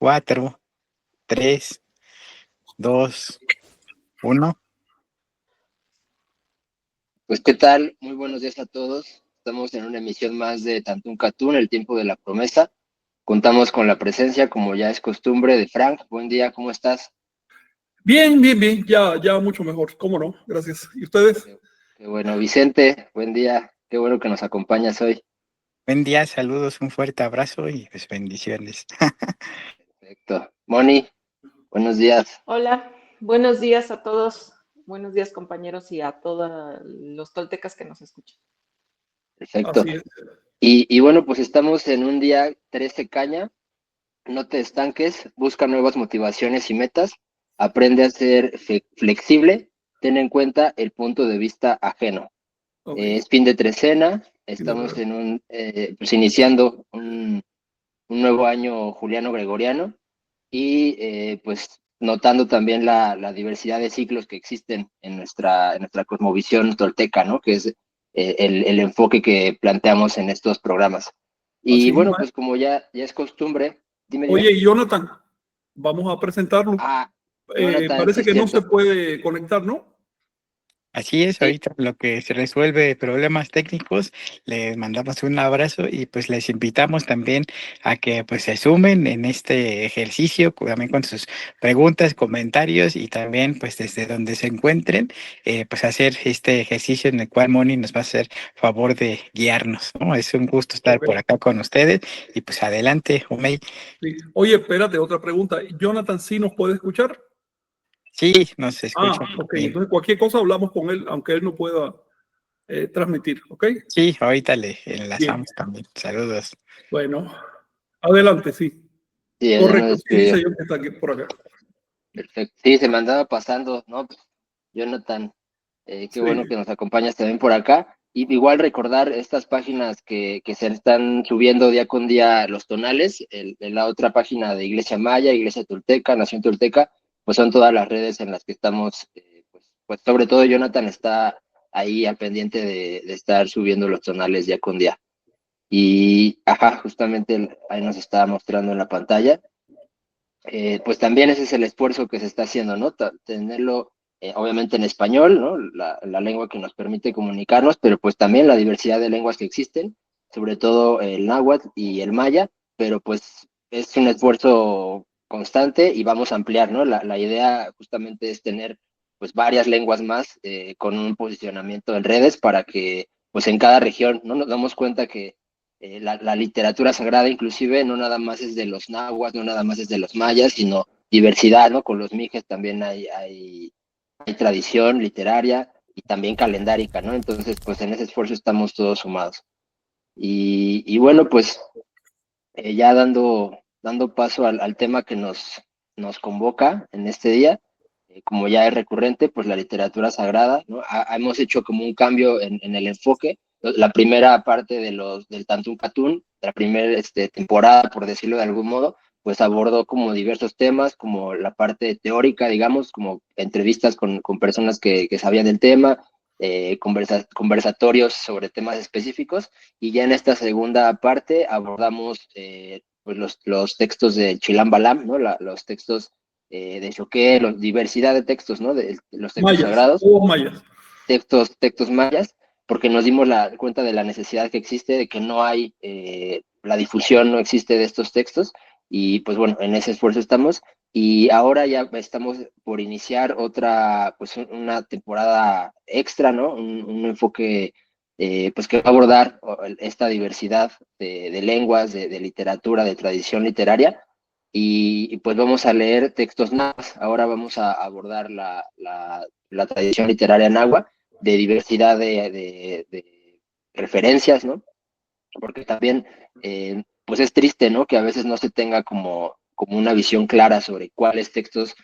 4, 3, 2, 1. Pues, ¿qué tal? Muy buenos días a todos. Estamos en una emisión más de Tantún Catún, el tiempo de la promesa. Contamos con la presencia, como ya es costumbre, de Frank. Buen día, ¿cómo estás? Bien. Ya mucho mejor. ¿Cómo no? Gracias. ¿Y ustedes? Qué bueno. Vicente, buen día. Qué bueno que nos acompañas hoy. Buen día, saludos, un fuerte abrazo y pues bendiciones. Perfecto. Moni, buenos días. Hola, buenos días a todos. Buenos días, compañeros, y a todos los toltecas que nos escuchan. Perfecto. Así es. Y bueno, pues estamos en un día 13 caña. No te estanques, busca nuevas motivaciones y metas. Aprende a ser flexible. Ten en cuenta el punto de vista ajeno. Ok. Es fin de trecena, estamos Fin de pues iniciando un nuevo año juliano-gregoriano y pues notando también la diversidad de ciclos que existen en nuestra cosmovisión tolteca, ¿no? Que es el enfoque que planteamos en estos programas. Y Así es. bueno, pues como ya es costumbre, dime. Oye, y Jonathan, vamos a presentarlo. Jonathan, sí Parece es que no se cierto. puede conectar, ¿no? Así es, Sí. ahorita lo que se resuelve problemas técnicos, les mandamos un abrazo y pues les invitamos también a que pues se sumen en este ejercicio, también con sus preguntas, comentarios y también pues desde donde se encuentren, pues hacer este ejercicio en el cual Moni nos va a hacer favor de guiarnos, ¿no? Es un gusto estar Ok. por acá con ustedes y pues adelante, Omey. Sí. Oye, espérate, otra pregunta. ¿Jonathan sí nos puede escuchar? Sí, nos escucha Ok. bien. Entonces, cualquier cosa hablamos con él, aunque él no pueda transmitir, ¿ok? Sí, ahorita le Bien. enlazamos también. Saludos. Bueno, adelante, sí. Sí, él nos Correcto, sí, despidió. dice yo que está aquí por acá. Perfecto. Sí, se me andaba pasando, ¿no? Pues, Jonathan, qué bueno Sí. que nos acompañas también por acá. Y igual recordar estas páginas que se están subiendo día con día los tonales, la otra página de Iglesia Maya, Iglesia Tolteca, Nación Tolteca, pues son todas las redes en las que estamos, pues sobre todo Jonathan está ahí al pendiente de estar subiendo los tonales día con día. Y, ajá, justamente ahí nos está mostrando en la pantalla. Pues también ese es el esfuerzo que se está haciendo, ¿no? Tenerlo obviamente en español, ¿no? La lengua que nos permite comunicarnos, pero pues también la diversidad de lenguas que existen, sobre todo el náhuatl y el maya, pero pues es un esfuerzo constante y vamos a ampliar, ¿no? La idea justamente es tener pues varias lenguas más con un posicionamiento en redes para que pues en cada región, ¿no? Nos damos cuenta que la literatura sagrada inclusive no nada más es de los nahuas, no nada más es de los mayas, sino diversidad, ¿no? Con los mijes también hay tradición literaria y también calendárica, ¿no? Entonces, pues en ese esfuerzo estamos todos sumados. Y bueno, pues ya dando paso al tema que nos convoca en este día, como ya es recurrente, pues la literatura sagrada, ¿no? Hemos hecho como un cambio en el enfoque. La primera parte del Tantún Catún, la primera temporada, por decirlo de algún modo, pues abordó como diversos temas, como la parte teórica, digamos, como entrevistas con personas que sabían del tema, conversatorios sobre temas específicos, y ya en esta segunda parte abordamos pues los textos de Chilam Balam, ¿no? Los textos de Choqué, diversidad de textos, ¿no? De los textos Mayas, sagrados, todos mayas. textos mayas, porque nos dimos cuenta de la necesidad que existe, de que no hay, la difusión no existe de estos textos, y pues bueno, en ese esfuerzo estamos, y ahora ya estamos por iniciar pues una temporada extra, ¿no? Un enfoque pues que va a abordar esta diversidad de lenguas, de literatura, de tradición literaria, y pues vamos a leer textos náhuatl. Ahora vamos a abordar la tradición literaria náhuatl de diversidad de referencias, ¿no? Porque también, pues es triste, ¿no? Que a veces no se tenga como una visión clara sobre cuáles textos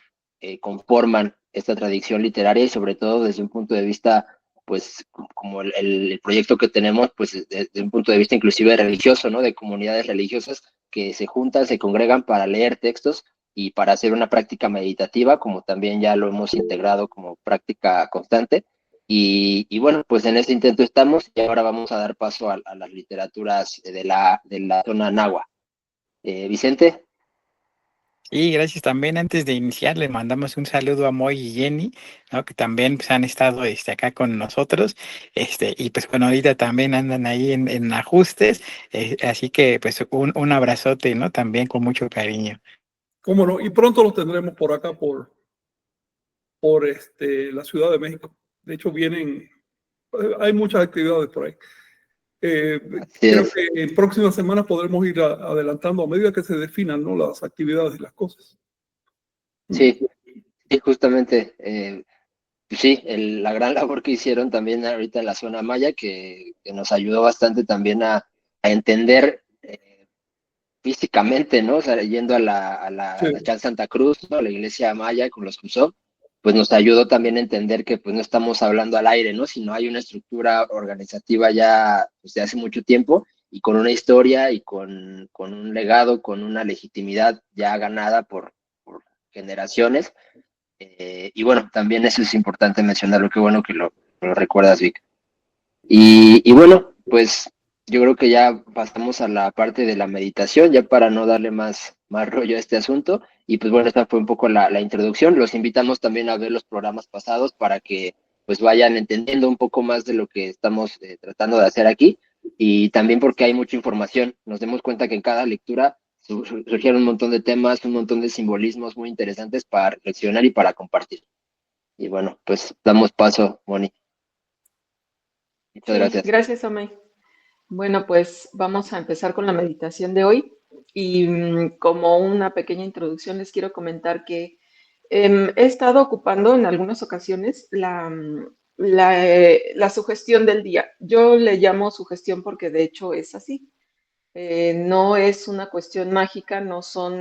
conforman esta tradición literaria y sobre todo desde un punto de vista, pues, como el proyecto que tenemos, pues desde un punto de vista inclusive religioso, ¿no? De comunidades religiosas que se juntan, se congregan para leer textos y para hacer una práctica meditativa, como también ya lo hemos integrado como práctica constante. Y bueno, pues en este intento estamos y ahora vamos a dar paso a las literaturas de la zona náhuatl. Vicente. Y gracias también. Antes de iniciar, le mandamos un saludo a Moy y Jenny, ¿no? Que también pues, han estado acá con nosotros. Y pues bueno, ahorita también andan ahí en ajustes. Así que pues un abrazote, ¿no? También con mucho cariño. ¿Cómo no? Y pronto los tendremos por acá, por la Ciudad de México. De hecho, vienen, hay muchas actividades por ahí. Así Creo es. que en próximas semanas podremos ir adelantando a medida que se definan, ¿no?, las actividades y las cosas. Sí, sí, justamente. Pues sí, la gran labor que hicieron también ahorita en la zona maya, que nos ayudó bastante también a entender físicamente, ¿no? O sea, yendo Sí, a la Chan Santa Cruz, ¿no? A la iglesia maya con los cruzó, pues nos ayudó también a entender que pues no estamos hablando al aire, ¿no? Sino hay una estructura organizativa ya pues, de hace mucho tiempo y con una historia y con un legado, con una legitimidad ya ganada por generaciones. Y bueno, también eso es importante mencionarlo, qué bueno que lo recuerdas, Vic. Y bueno, pues yo creo que ya pasamos a la parte de la meditación, ya para no darle más rollo a este asunto. Y pues bueno, esta fue un poco la introducción. Los invitamos también a ver los programas pasados para que pues vayan entendiendo un poco más de lo que estamos tratando de hacer aquí. Y también porque hay mucha información. Nos demos cuenta que en cada lectura surgieron un montón de temas, un montón de simbolismos muy interesantes para reflexionar y para compartir. Y bueno, pues damos paso, Moni. Muchas Sí, gracias. gracias, Omey. Bueno, pues vamos a empezar con la meditación de hoy y como una pequeña introducción les quiero comentar que he estado ocupando en algunas ocasiones la sugestión del día. Yo le llamo sugestión porque de hecho es así. No es una cuestión mágica, no son,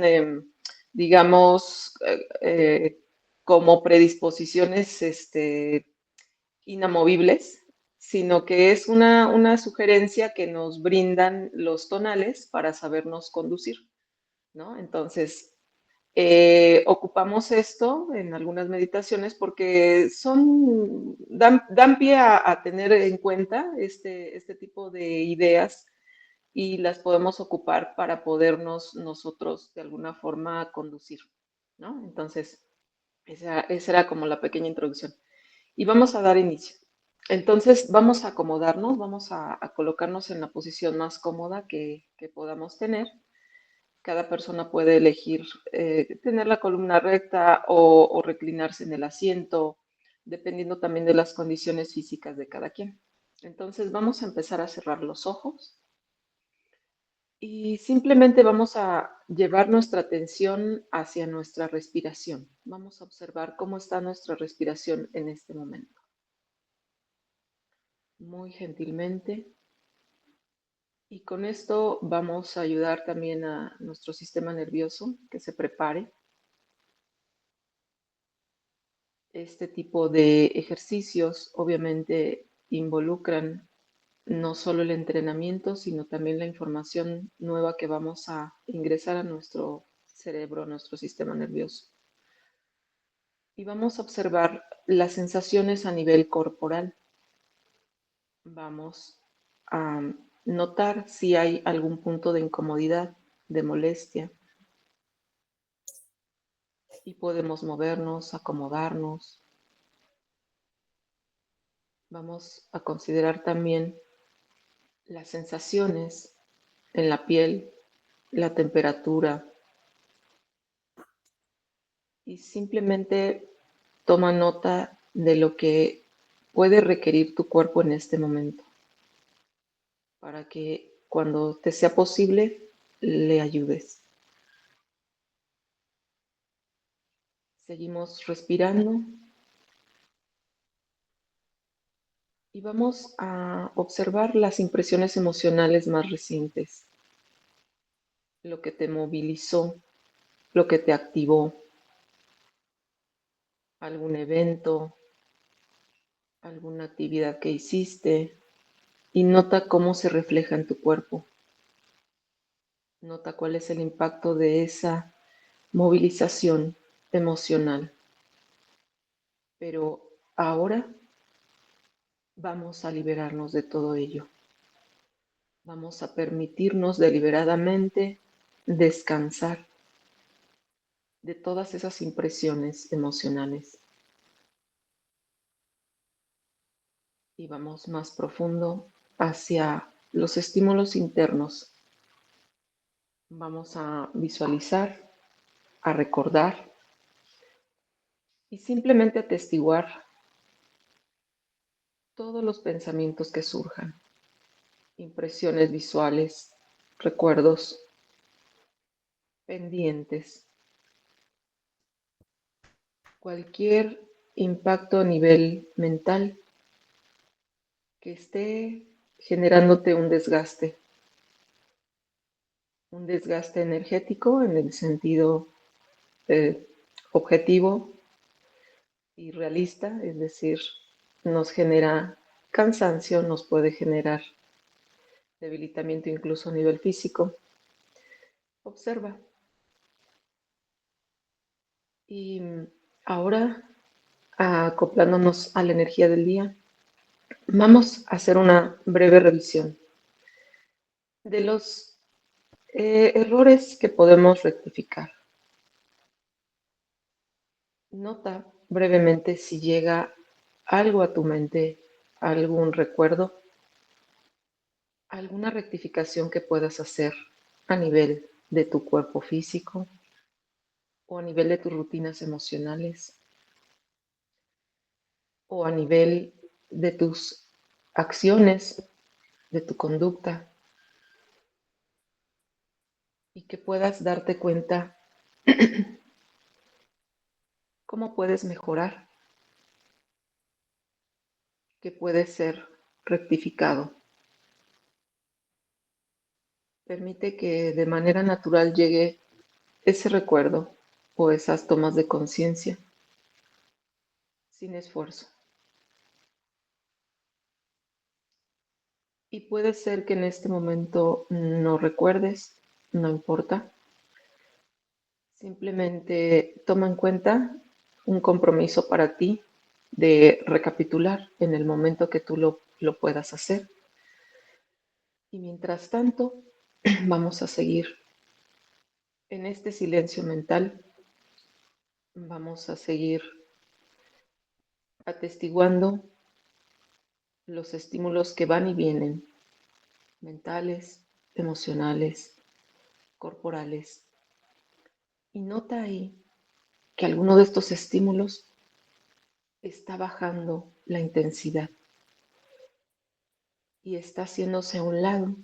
digamos, como predisposiciones inamovibles, sino que es una sugerencia que nos brindan los tonales para sabernos conducir, ¿no? Entonces, ocupamos esto en algunas meditaciones porque dan pie a tener en cuenta este tipo de ideas y las podemos ocupar para podernos nosotros de alguna forma conducir, ¿no? Entonces, esa era como la pequeña introducción. Y vamos a dar inicio. Entonces, vamos a acomodarnos, vamos a colocarnos en la posición más cómoda que podamos tener. Cada persona puede elegir tener la columna recta o reclinarse en el asiento, dependiendo también de las condiciones físicas de cada quien. Entonces, vamos a empezar a cerrar los ojos y simplemente vamos a llevar nuestra atención hacia nuestra respiración. Vamos a observar cómo está nuestra respiración en este momento. Muy gentilmente. Y con esto vamos a ayudar también a nuestro sistema nervioso que se prepare. Este tipo de ejercicios obviamente involucran no solo el entrenamiento, sino también la información nueva que vamos a ingresar a nuestro cerebro, a nuestro sistema nervioso. Y vamos a observar las sensaciones a nivel corporal. Vamos a notar si hay algún punto de incomodidad, de molestia, y podemos movernos, acomodarnos. Vamos a considerar también las sensaciones en la piel, la temperatura, y simplemente toma nota de lo que puede requerir tu cuerpo en este momento, para que cuando te sea posible le ayudes. Seguimos respirando y vamos a observar las impresiones emocionales más recientes, lo que te movilizó, lo que te activó, algún evento, alguna actividad que hiciste, y nota cómo se refleja en tu cuerpo. Nota cuál es el impacto de esa movilización emocional. Pero ahora vamos a liberarnos de todo ello. Vamos a permitirnos deliberadamente descansar de todas esas impresiones emocionales. Y vamos más profundo hacia los estímulos internos. Vamos a visualizar, a recordar y simplemente atestiguar todos los pensamientos que surjan, impresiones visuales, recuerdos, pendientes, cualquier impacto a nivel mental que esté generándote un desgaste energético en el sentido objetivo y realista, es decir, nos genera cansancio, nos puede generar debilitamiento incluso a nivel físico. Observa. Y ahora, acoplándonos a la energía del día, vamos a hacer una breve revisión de los errores que podemos rectificar. Nota brevemente si llega algo a tu mente, algún recuerdo, alguna rectificación que puedas hacer a nivel de tu cuerpo físico o a nivel de tus rutinas emocionales o a nivel de tus acciones, de tu conducta, y que puedas darte cuenta cómo puedes mejorar, que puede ser rectificado. Permite que de manera natural llegue ese recuerdo o esas tomas de conciencia sin esfuerzo. Y puede ser que en este momento no recuerdes, no importa. Simplemente toma en cuenta un compromiso para ti de recapitular en el momento que tú lo puedas hacer. Y mientras tanto, vamos a seguir en este silencio mental. Vamos a seguir atestiguando los estímulos que van y vienen, mentales, emocionales, corporales. Y nota ahí que alguno de estos estímulos está bajando la intensidad y está haciéndose a un lado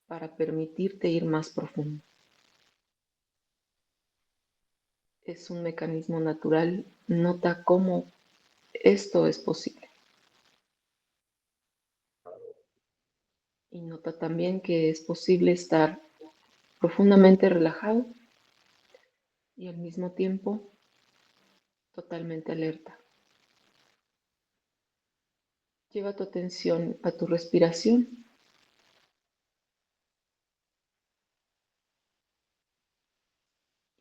para permitirte ir más profundo. Es un mecanismo natural. Nota cómo esto es posible. Y nota también que es posible estar profundamente relajado y al mismo tiempo totalmente alerta. Lleva tu atención a tu respiración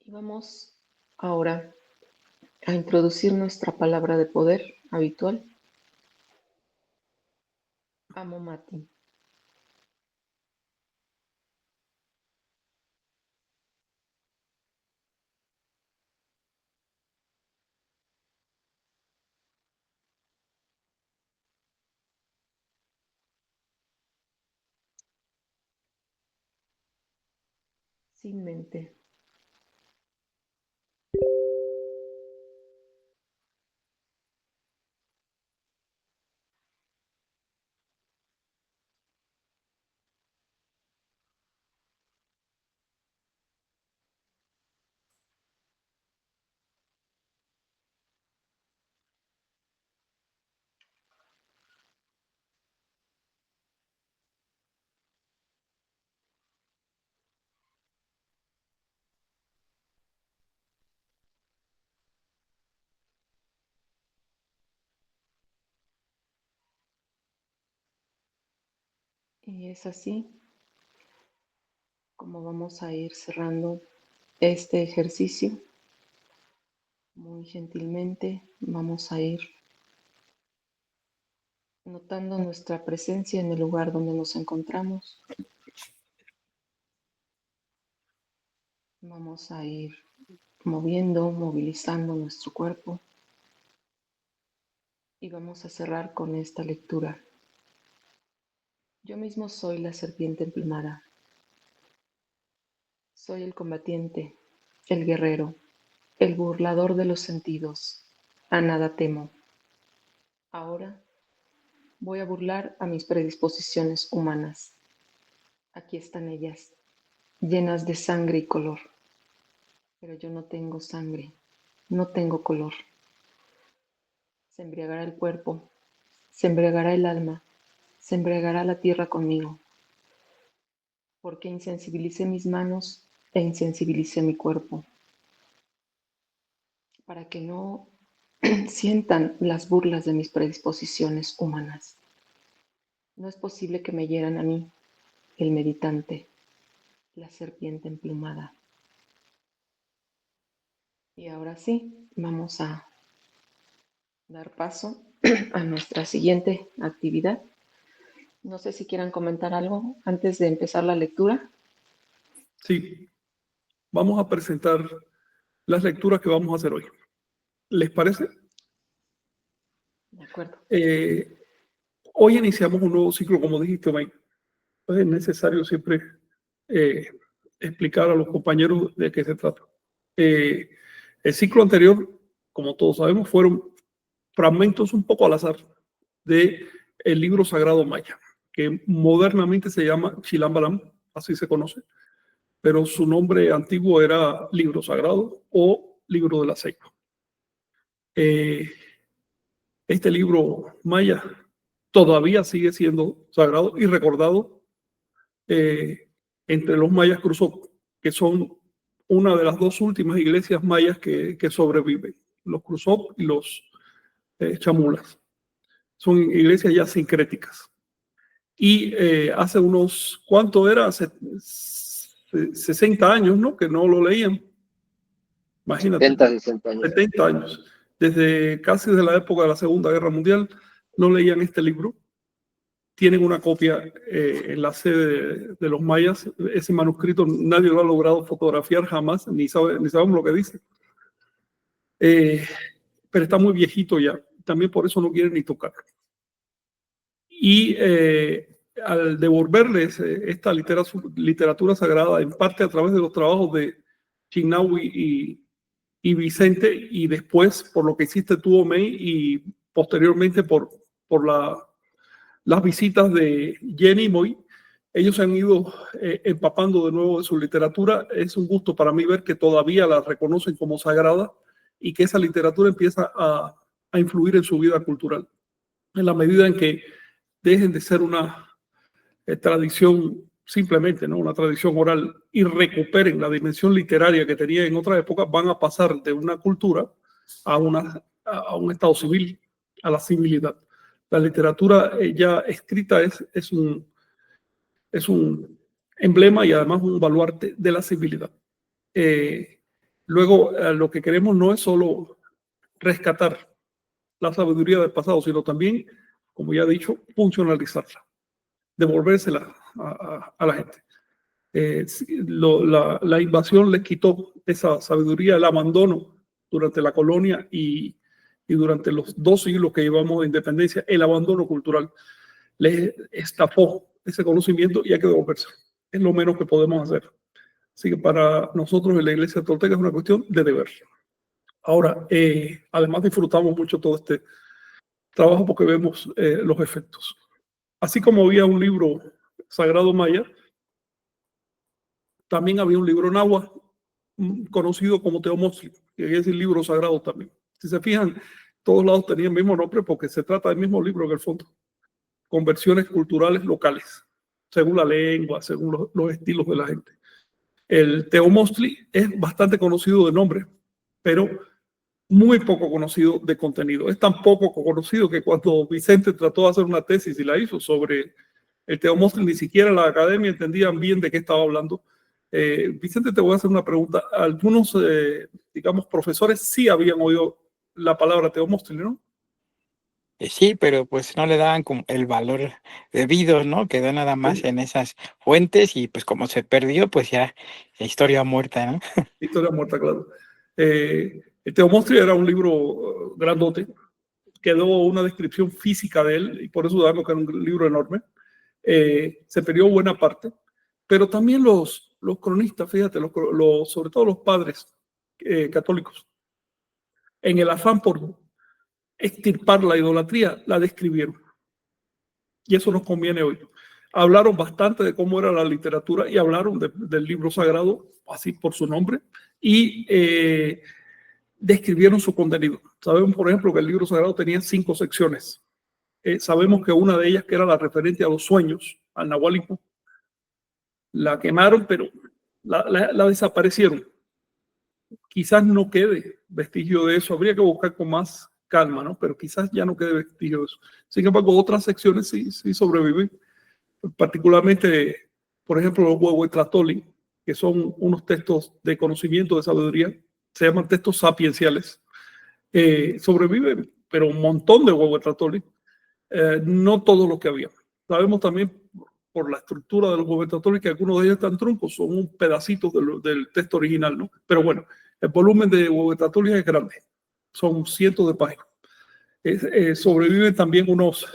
y vamos ahora a introducir nuestra palabra de poder habitual, Amo Mati. Sin mente. Y es así como vamos a ir cerrando este ejercicio. Muy gentilmente vamos a ir notando nuestra presencia en el lugar donde nos encontramos. Vamos a ir moviendo, movilizando nuestro cuerpo. Y vamos a cerrar con esta lectura. Yo mismo soy la serpiente emplumada. Soy el combatiente, el guerrero, el burlador de los sentidos. A nada temo. Ahora voy a burlar a mis predisposiciones humanas. Aquí están ellas, llenas de sangre y color. Pero yo no tengo sangre, no tengo color. Se embriagará el cuerpo, se embriagará el alma, se embriagará la tierra conmigo. Porque insensibilicé mis manos e insensibilicé mi cuerpo. Para que no sientan las burlas de mis predisposiciones humanas. No es posible que me hieran a mí, el meditante, la serpiente emplumada. Y ahora sí, vamos a dar paso a nuestra siguiente actividad. No sé si quieran comentar algo antes de empezar la lectura. Sí, vamos a presentar las lecturas que vamos a hacer hoy. ¿Les parece? De acuerdo. Hoy iniciamos un nuevo ciclo, como dijiste, Mike. Pues es necesario siempre explicar a los compañeros de qué se trata. El ciclo anterior, como todos sabemos, fueron fragmentos un poco al azar del libro sagrado maya, que modernamente se llama Chilam Balam, así se conoce, pero su nombre antiguo era libro sagrado o libro de la ceiba. Este libro maya todavía sigue siendo sagrado y recordado entre los mayas Cruzop, que son una de las dos últimas iglesias mayas que sobreviven, los Cruzop y los Chamulas. Son iglesias ya sincréticas. Y hace unos, ¿cuánto era? 60 años, ¿no? Que no lo leían. Imagínate. 70, 60 años. 70 años. Desde casi de la época de la Segunda Guerra Mundial no leían este libro. Tienen una copia en la sede de los mayas. Ese manuscrito nadie lo ha logrado fotografiar jamás, ni sabemos lo que dice. Pero está muy viejito ya. También por eso no quieren ni tocarlo. Y al devolverles esta literatura sagrada, en parte a través de los trabajos de Chinnawi y Vicente, y después por lo que hiciste tú, Omey, y posteriormente por las visitas de Jenny y Moy, ellos se han ido empapando de nuevo de su literatura. Es un gusto para mí ver que todavía la reconocen como sagrada y que esa literatura empieza a influir en su vida cultural, en la medida en que dejen de ser una tradición simplemente, ¿no? Una tradición oral, y recuperen la dimensión literaria que tenía en otra época, van a pasar de una cultura a un estado civil, a la civilidad. La literatura ya escrita es un emblema y además un baluarte de la civilidad. Luego, lo que queremos no es solo rescatar la sabiduría del pasado, sino también, como ya he dicho, funcionalizarla, devolvérsela a la gente. La invasión les quitó esa sabiduría, el abandono durante la colonia y durante los 2 siglos que llevamos de independencia, el abandono cultural les estafó ese conocimiento y hay que devolvérselo. Es lo menos que podemos hacer. Así que para nosotros en la Iglesia Tolteca es una cuestión de deber. Ahora, además disfrutamos mucho todo este trabajo porque vemos los efectos. Así como había un libro sagrado maya, también había un libro náhuatl conocido como Teomostli, que es el libro sagrado también. Si se fijan, todos lados tenían el mismo nombre porque se trata del mismo libro en el fondo, con versiones culturales locales, según la lengua, según los estilos de la gente. El Teomostli es bastante conocido de nombre, pero muy poco conocido de contenido. Es tan poco conocido que cuando Vicente trató de hacer una tesis y la hizo sobre el Teomostli, ni siquiera la academia entendían bien de qué estaba hablando. Vicente, te voy a hacer una pregunta. Algunos, digamos, profesores sí habían oído la palabra Teomostli, ¿no? Sí, pero pues no le daban como el valor debido, ¿no? Quedó nada más en esas fuentes y pues como se perdió, pues ya historia muerta, ¿no? Historia muerta, claro. El Teomostria era un libro grandote, quedó una descripción física de él, y por eso damos que era un libro enorme. Se perdió buena parte, pero también los cronistas, fíjate, sobre todo los padres católicos, en el afán por extirpar la idolatría, la describieron. Y eso nos conviene hoy. Hablaron bastante de cómo era la literatura y hablaron del libro sagrado, así por su nombre, y describieron su contenido. Sabemos, por ejemplo, que el libro sagrado tenía 5 secciones. Sabemos que una de ellas, que era la referente a los sueños, al nahualismo, la quemaron, pero la desaparecieron. Quizás no quede vestigio de eso, habría que buscar con más calma, ¿no? Pero quizás ya no quede vestigio de eso. Sin embargo, otras secciones sí sobreviven, particularmente, por ejemplo, los Huehuetlatoli, que son unos textos de conocimiento, de sabiduría, se llaman textos sapienciales. Sobreviven, pero un montón de Huehuetlatoli, no todos los que había. Sabemos también por la estructura de los Huehuetlatoli que algunos de ellos están truncos, son un pedacito del texto original, ¿no? Pero bueno, el volumen de Huehuetlatoli es grande, son cientos de páginas. Sobreviven también unos,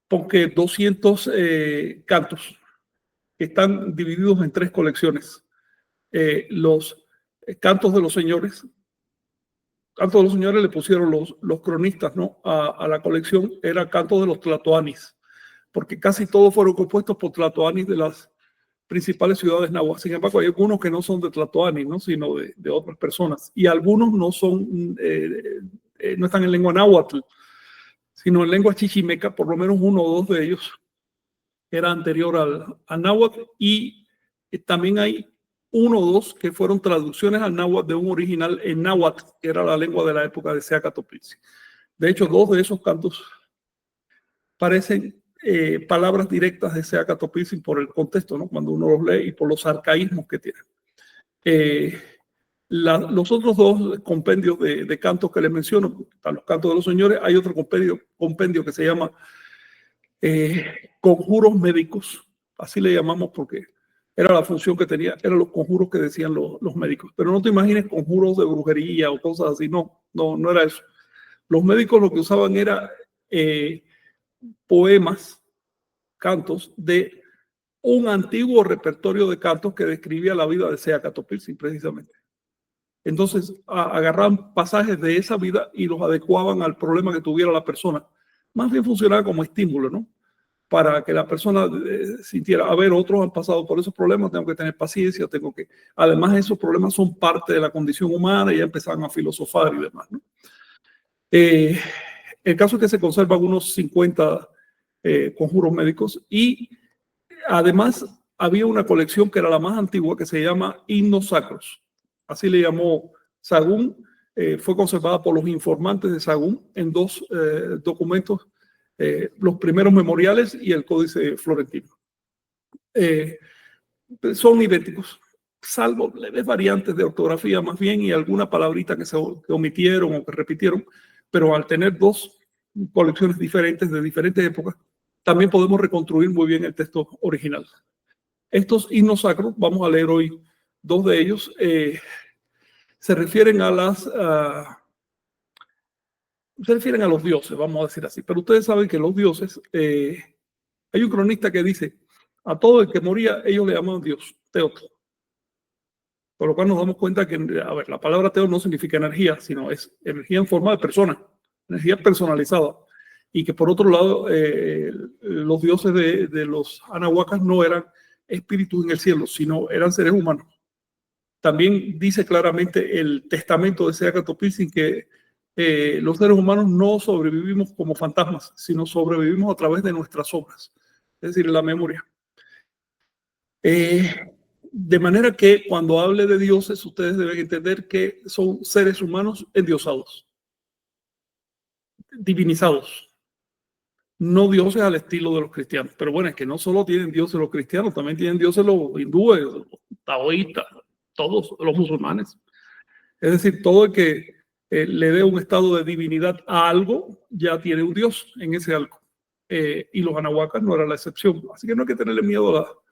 porque 200 cantos que están divididos en 3 colecciones. Los cantos de los señores. Cantos de los señores le pusieron los cronistas, ¿no? a la colección, era Cantos de los Tlatoanis, porque casi todos fueron compuestos por Tlatoanis de las principales ciudades náhuatl. Sin embargo, hay algunos que no son de Tlatoanis, ¿no? Sino de otras personas, y algunos no son, no están en lengua náhuatl, sino en lengua chichimeca. Por lo menos 1 o 2 de ellos era anterior al náhuatl, y también hay 1 o 2 que fueron traducciones al náhuatl de un original en náhuatl, que era la lengua de la época de Seacatopilzi. De hecho, 2 de esos cantos parecen palabras directas de Seacatopilzi por el contexto, ¿no? Cuando uno los lee, y por los arcaísmos que tienen. Los otros 2 compendios de cantos que les menciono, a los cantos de los señores, hay otro compendio que se llama conjuros médicos, así le llamamos porque era la función que tenía, eran los conjuros que decían los médicos. Pero no te imagines conjuros de brujería o cosas así, no era eso. Los médicos lo que usaban era poemas, cantos de un antiguo repertorio de cantos que describía la vida de Seacatopilzi, precisamente. Entonces agarraban pasajes de esa vida y los adecuaban al problema que tuviera la persona. Más bien funcionaba como estímulo, ¿no? Para que la persona sintiera, a ver, otros han pasado por esos problemas, tengo que tener paciencia, además esos problemas son parte de la condición humana, y ya empezaban a filosofar y demás, ¿no? El caso es que se conservan unos 50 conjuros médicos, y además había una colección que era la más antigua, que se llama Himnos Sacros, así le llamó Sagún. Fue conservada por los informantes de Sagún en 2 documentos, los primeros memoriales y el Códice Florentino. Son idénticos, salvo leves variantes de ortografía más bien, y alguna palabrita que omitieron o que repitieron, pero al tener 2 colecciones diferentes de diferentes épocas, también podemos reconstruir muy bien el texto original. Estos himnos sacros, vamos a leer hoy 2 de ellos, se refieren a los dioses, vamos a decir así. Pero ustedes saben que los dioses, hay un cronista que dice, a todo el que moría ellos le llamaban Dios, Teotl. Por lo cual nos damos cuenta que, a ver, la palabra Teo no significa energía, sino es energía en forma de persona, energía personalizada. Y que por otro lado, los dioses de los anahuacas no eran espíritus en el cielo, sino eran seres humanos. También dice claramente el testamento de Seacatopilzi que los seres humanos no sobrevivimos como fantasmas, sino sobrevivimos a través de nuestras obras, es decir, la memoria. De manera que cuando hable de dioses, ustedes deben entender que son seres humanos endiosados, divinizados. No dioses al estilo de los cristianos. Pero bueno, es que no solo tienen dioses los cristianos, también tienen dioses los hindúes, los taoístas, todos los musulmanes. Es decir, todo el que le dé un estado de divinidad a algo, ya tiene un dios en ese algo. Y los anahuacas no eran la excepción. Así que no hay que tenerle miedo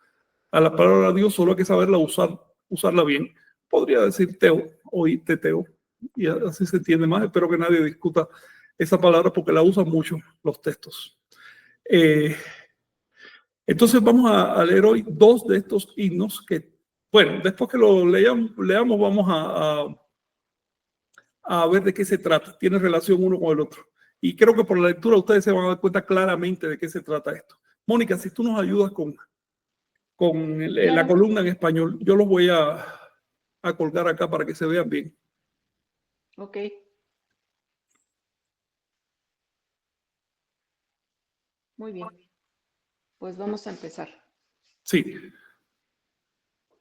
a la palabra Dios, solo hay que saberla usarla bien. Podría decir Teo, teteo, y así se entiende más. Espero que nadie discuta esa palabra porque la usan mucho los textos. Entonces vamos a leer hoy dos de estos himnos que, bueno, después que lo leamos vamos a ver de qué se trata. Tiene relación uno con el otro. Y creo que por la lectura ustedes se van a dar cuenta claramente de qué se trata esto. Mónica, si tú nos ayudas con la columna en español, yo los voy a colgar acá para que se vean bien. Ok. Muy bien. Pues vamos a empezar. Sí.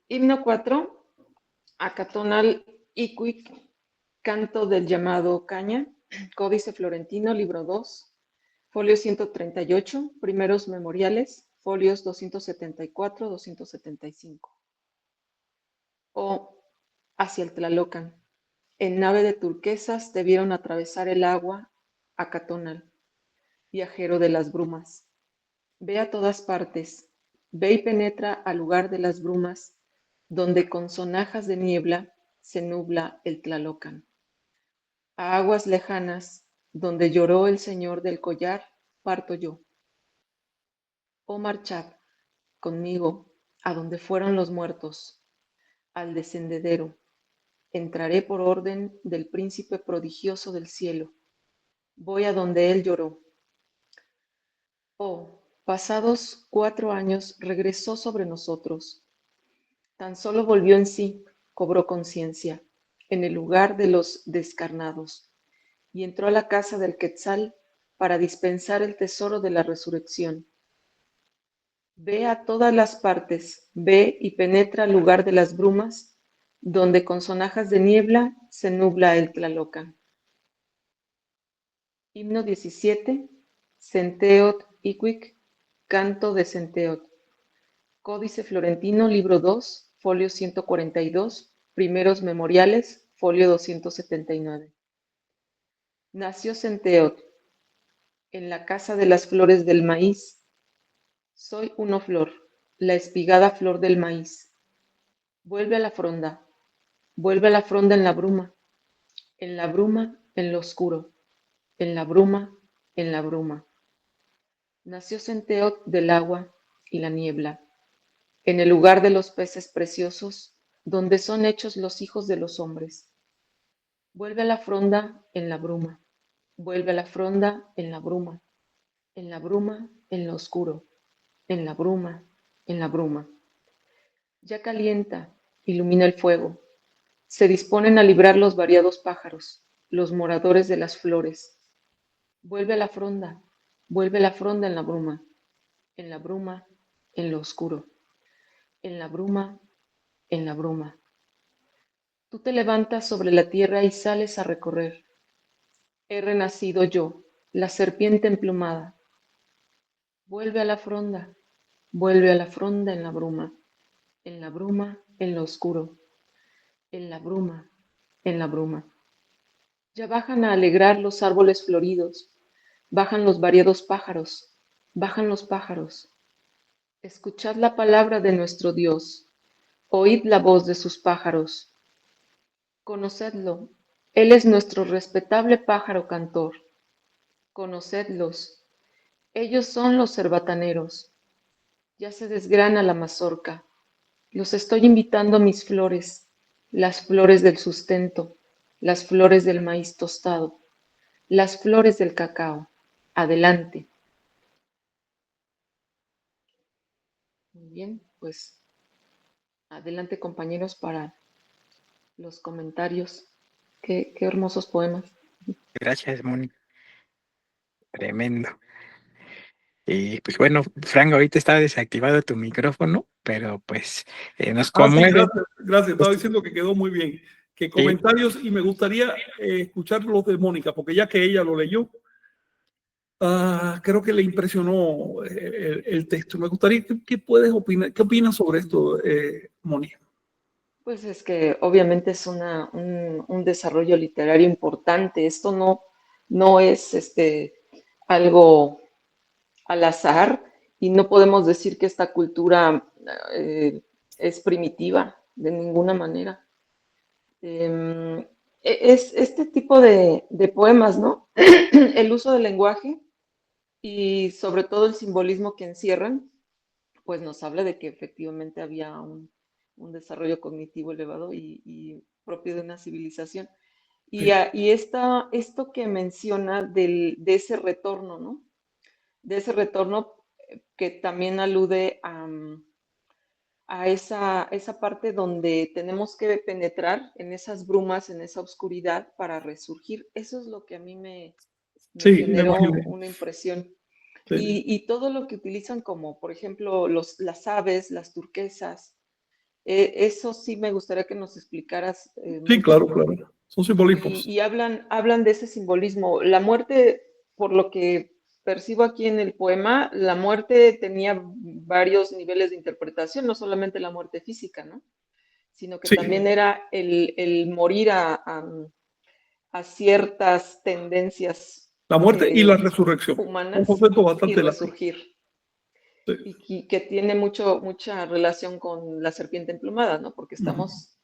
Himno 4, Acatonal Iquic, canto del llamado Caña, Códice Florentino, libro 2, folio 138, primeros memoriales, folios 274, 275. O hacia el Tlalocan. En nave de turquesas debieron atravesar el agua Acatonal, viajero de las brumas. Ve a todas partes, ve y penetra al lugar de las brumas, donde con sonajas de niebla se nubla el Tlalocan. A aguas lejanas, donde lloró el señor del collar, parto yo. Oh, marchad conmigo a donde fueron los muertos, al descendedero. Entraré por orden del príncipe prodigioso del cielo. Voy a donde él lloró. Oh, pasados 4 años regresó sobre nosotros. Tan solo volvió en sí, cobró conciencia, en el lugar de los descarnados, y entró a la casa del Quetzal para dispensar el tesoro de la resurrección. Ve a todas las partes, ve y penetra al lugar de las brumas, donde con sonajas de niebla se nubla el Tlalocan. Himno 17, Centeot Iquic, canto de Centeot. Códice Florentino, libro 2, folio 142, primeros memoriales, folio 279. Nació Centeot en la casa de las flores del maíz. Soy una flor, la espigada flor del maíz. Vuelve a la fronda en la bruma, en lo oscuro, en la bruma, en la bruma. Nació Centeot del agua y la niebla, en el lugar de los peces preciosos, donde son hechos los hijos de los hombres. Vuelve a la fronda en la bruma, vuelve a la fronda en la bruma, en lo oscuro, en la bruma, en la bruma. Ya calienta, ilumina el fuego. Se disponen a librar los variados pájaros, los moradores de las flores. Vuelve a la fronda en la bruma, en la bruma, en lo oscuro, en la bruma, en la bruma. Tú te levantas sobre la tierra y sales a recorrer. He renacido yo, la serpiente emplumada. Vuelve a la fronda en la bruma, en lo oscuro, en la bruma, en la bruma. Ya bajan a alegrar los árboles floridos, bajan los variados pájaros, bajan los pájaros. Escuchad la palabra de nuestro Dios, oíd la voz de sus pájaros. Conocedlo, Él es nuestro respetable pájaro cantor. Conocedlos, ellos son los cerbataneros. Ya se desgrana la mazorca. Los estoy invitando a mis flores, las flores del sustento, las flores del maíz tostado, las flores del cacao. Adelante. Muy bien, pues adelante compañeros para los comentarios. Qué hermosos poemas. Gracias, Moni. Tremendo. Y pues bueno, Frank, ahorita está desactivado tu micrófono, pero pues nos Sí, conmueve. gracias. Estaba diciendo que quedó muy bien. Que comentarios, y me gustaría escuchar los de Mónica, porque ya que ella lo leyó, creo que le impresionó el texto. Me gustaría, ¿qué puedes opinar? ¿Qué opinas sobre esto, Mónica? Pues es que obviamente es un desarrollo literario importante. Esto no es algo al azar y no podemos decir que esta cultura es primitiva de ninguna manera. Es este tipo de poemas, ¿no? El uso del lenguaje y sobre todo el simbolismo que encierran, pues nos habla de que efectivamente había un desarrollo cognitivo elevado y propio de una civilización. Y esto que menciona de ese retorno, ¿no? De ese retorno que también alude a esa parte donde tenemos que penetrar en esas brumas, en esa oscuridad para resurgir. Eso es lo que a mí me Sí, me generó imaginé. una impresión. Sí, Y todo lo que utilizan como, por ejemplo, las aves, las turquesas, eso sí me gustaría que nos explicaras sí, claro, mucho. claro. Son simbolismos. Y hablan de ese simbolismo. La muerte, por lo que percibo aquí en el poema, la muerte tenía varios niveles de interpretación, no solamente la muerte física, ¿no? Sino que Sí, también era el morir a ciertas tendencias la muerte y la resurrección. Un humanas concepto y bastante largo. resurgir. Sí. Y que tiene mucha relación con la serpiente emplumada, ¿no? Porque estamos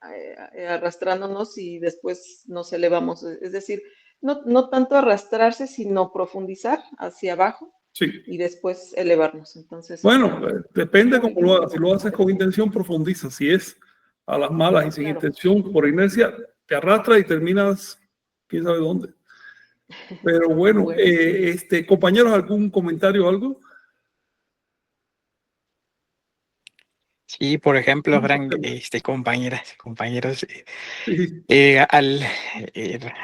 arrastrándonos y después nos elevamos. Es decir, no tanto arrastrarse, sino profundizar hacia abajo Sí. y después elevarnos. Entonces, Bueno, depende muy, cómo lo muy hagas. Si lo haces con interesante. intención, profundiza. Si es a las malas y sin Claro. intención, por inercia, te arrastra y terminas quién sabe dónde. Pero bueno, Bueno, sí. compañeros, ¿algún comentario o algo? Sí, por ejemplo, Frank, compañeras, compañeros, Sí, al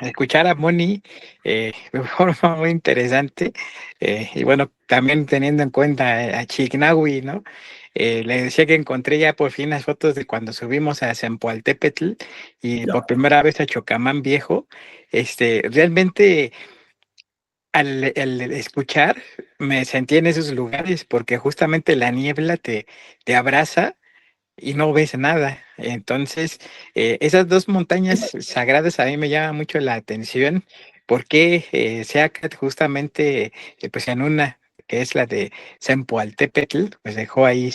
escuchar a Moni de forma muy interesante, y bueno, también teniendo en cuenta a Chignahui, ¿no? Le decía que encontré ya por fin las fotos de cuando subimos a Zempoaltépetl y ya. por primera vez a Chocamán Viejo. Realmente al escuchar me sentí en esos lugares porque justamente la niebla te abraza y no ves nada. Entonces, esas dos montañas sagradas a mí me llaman mucho la atención porque Seacat justamente, pues en una que es la de Zempoaltépetl, pues dejó ahí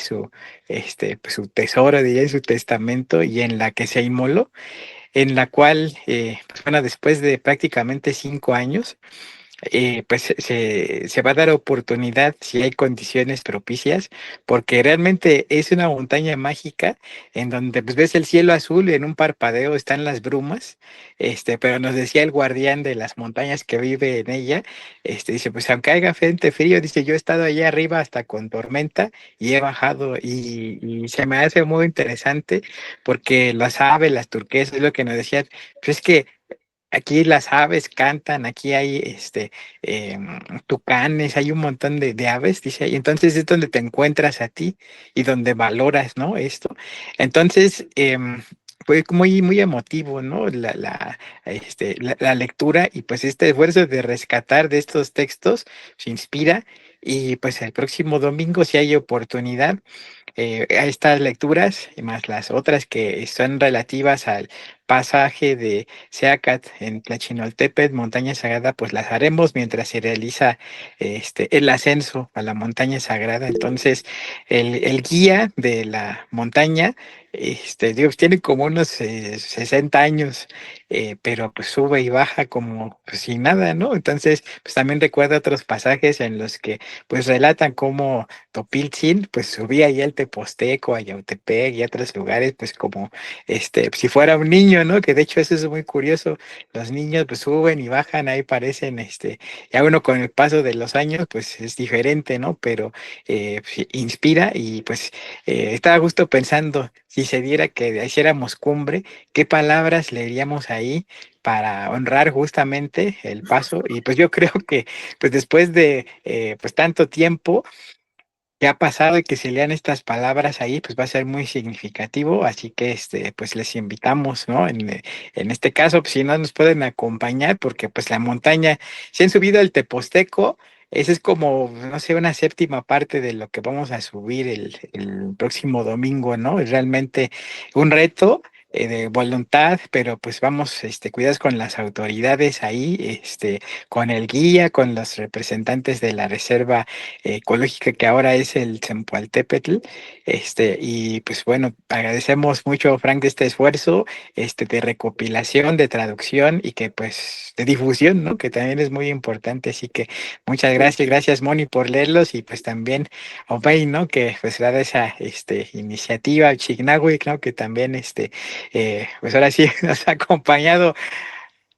pues su tesoro, diría, su testamento, y en la que se inmoló, en la cual, pues bueno, después de prácticamente 5 años, pues se va a dar oportunidad si hay condiciones propicias, porque realmente es una montaña mágica en donde pues, ves el cielo azul y en un parpadeo están las brumas, pero nos decía el guardián de las montañas que vive en ella, dice, pues aunque haya frente frío, dice, yo he estado allá arriba hasta con tormenta y he bajado y se me hace muy interesante porque las aves, las turquesas, es lo que nos decían, pues es que aquí las aves cantan, aquí hay tucanes, hay un montón de aves, dice, y entonces es donde te encuentras a ti y donde valoras, ¿no? Esto. Entonces, fue muy, muy emotivo, ¿no? La lectura y pues este esfuerzo de rescatar de estos textos se inspira y pues el próximo domingo, si hay oportunidad, a estas lecturas y más las otras que son relativas al pasaje de Seacat en Tlachinoltepetl, montaña sagrada, pues las haremos mientras se realiza el ascenso a la montaña sagrada. Entonces, el guía de la montaña, Dios, tiene como unos 60 años, pero pues sube y baja como pues, sin nada, ¿no? Entonces, pues también recuerda otros pasajes en los que pues relatan cómo Topiltzin, pues subía ahí al Teposteco, a Yautepec y a otros lugares, pues como si fuera un niño, ¿no? Que de hecho eso es muy curioso. Los niños pues suben y bajan, ahí parecen, ya uno con el paso de los años, pues es diferente, ¿no? Pero sí, inspira y pues estaba justo pensando, si se diera que hiciéramos cumbre, ¿qué palabras leeríamos ahí para honrar justamente el paso? Y pues yo creo que pues después de pues tanto tiempo que ha pasado y que se lean estas palabras ahí, pues va a ser muy significativo, así que pues les invitamos, ¿no? En este caso, pues si no nos pueden acompañar, porque pues la montaña, si han subido el Teposteco, esa es como, no sé, una séptima parte de lo que vamos a subir el próximo domingo, ¿no? Es realmente un reto. de voluntad, pero pues vamos, cuidados con las autoridades ahí, con el guía, con los representantes de la reserva ecológica que ahora es el Zempoaltépetl, y pues bueno, agradecemos mucho, Frank, de este esfuerzo, de recopilación, de traducción y que pues de difusión, ¿no? Que también es muy importante, así que muchas gracias Moni por leerlos y pues también Obey, ¿no? Que pues da esa iniciativa, Chignahui, claro que también pues ahora sí nos ha acompañado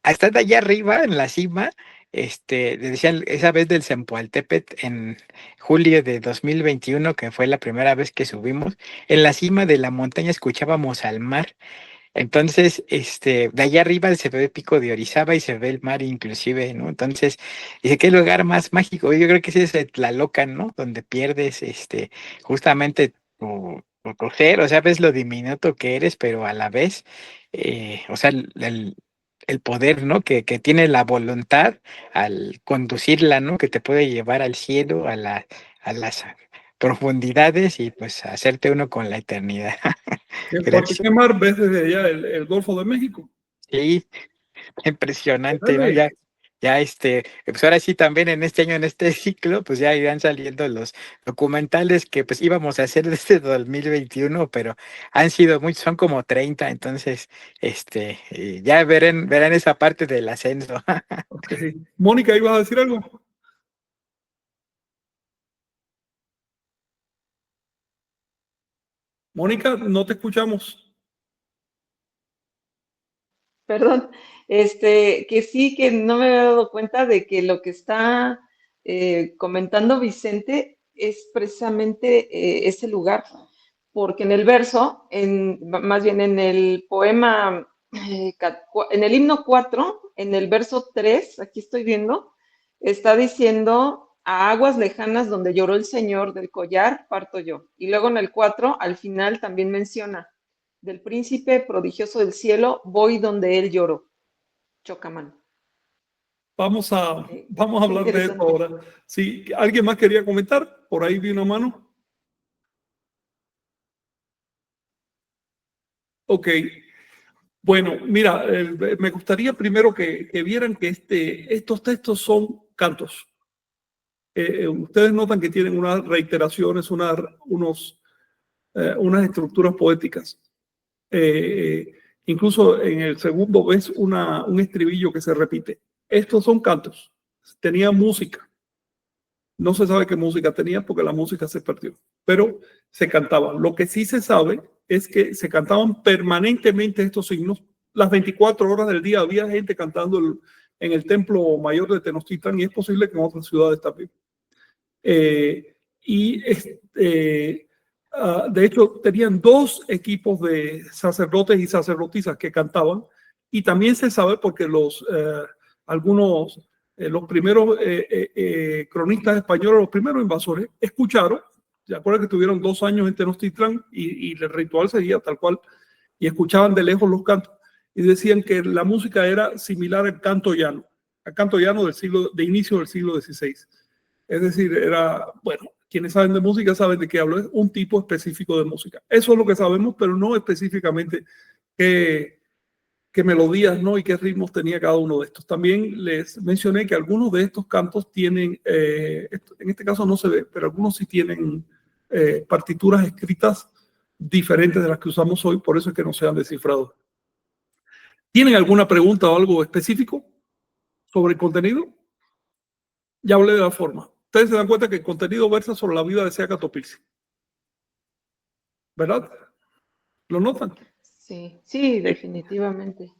hasta allá arriba en la cima. Decían esa vez del Zempoaltépetl en julio de 2021, que fue la primera vez que subimos, en la cima de la montaña escuchábamos al mar. Entonces, de allá arriba se ve el pico de Orizaba y se ve el mar inclusive, ¿no? Entonces, dice, ¿qué lugar más mágico? Yo creo que ese es Tlalocan, ¿no? Donde pierdes, justamente tu ser, o sea, ves lo diminuto que eres, pero a la vez, o sea, el poder, ¿no? Que tiene la voluntad al conducirla, ¿no? Que te puede llevar al cielo, a las profundidades y pues hacerte uno con la eternidad. En Gracias. Cualquier ves desde allá el Golfo de México. Sí, impresionante, ¿no? Órale. Ya, pues ahora sí también en este año, en este ciclo, pues ya irán saliendo los documentales que pues íbamos a hacer desde 2021, pero han sido muchos, son como 30, entonces, ya verán esa parte del ascenso. Ok. Mónica, ¿ibas a decir algo? Mónica, no te escuchamos. Perdón, que sí, que no me había dado cuenta de que lo que está comentando Vicente es precisamente ese lugar, porque en el verso, más bien en el poema, en el himno 4, en el verso 3, aquí estoy viendo, está diciendo a aguas lejanas donde lloró el Señor del collar, parto yo. Y luego en el 4, al final también menciona del príncipe prodigioso del cielo, voy donde él lloró. Chocamán. Vamos a Qué hablar de esto interesante. ahora. Si alguien más quería comentar, por ahí vi una mano. Ok. Bueno, mira, me gustaría primero que vieran que estos textos son cantos. Ustedes notan que tienen unas reiteraciones, unas estructuras poéticas. Incluso en el segundo ves un estribillo que se repite. Estos son cantos. Tenía música. No se sabe qué música tenía porque la música se perdió, pero se cantaban. Lo que sí se sabe es que se cantaban permanentemente estos signos. Las 24 horas del día había gente cantando en el templo mayor de Tenochtitlan y es posible que en otras ciudades también. Y de hecho tenían dos equipos de sacerdotes y sacerdotisas que cantaban y también se sabe porque algunos los primeros cronistas españoles, los primeros invasores, escucharon, ¿se acuerdan que tuvieron 2 años en Tenochtitlán y el ritual seguía tal cual? Y escuchaban de lejos los cantos y decían que la música era similar al canto llano de inicio del siglo XVI. Es decir, bueno, quienes saben de música saben de qué hablo, es un tipo específico de música. Eso es lo que sabemos, pero no específicamente qué melodías, ¿no? Y qué ritmos tenía cada uno de estos. También les mencioné que algunos de estos cantos tienen, en este caso no se ve, pero algunos sí tienen partituras escritas diferentes de las que usamos hoy, por eso es que no se han descifrado. ¿Tienen alguna pregunta o algo específico sobre el contenido? Ya hablé de la forma. Ustedes se dan cuenta que el contenido versa sobre la vida de Seaca Topilsi. ¿Verdad? ¿Lo notan? Sí, sí, definitivamente.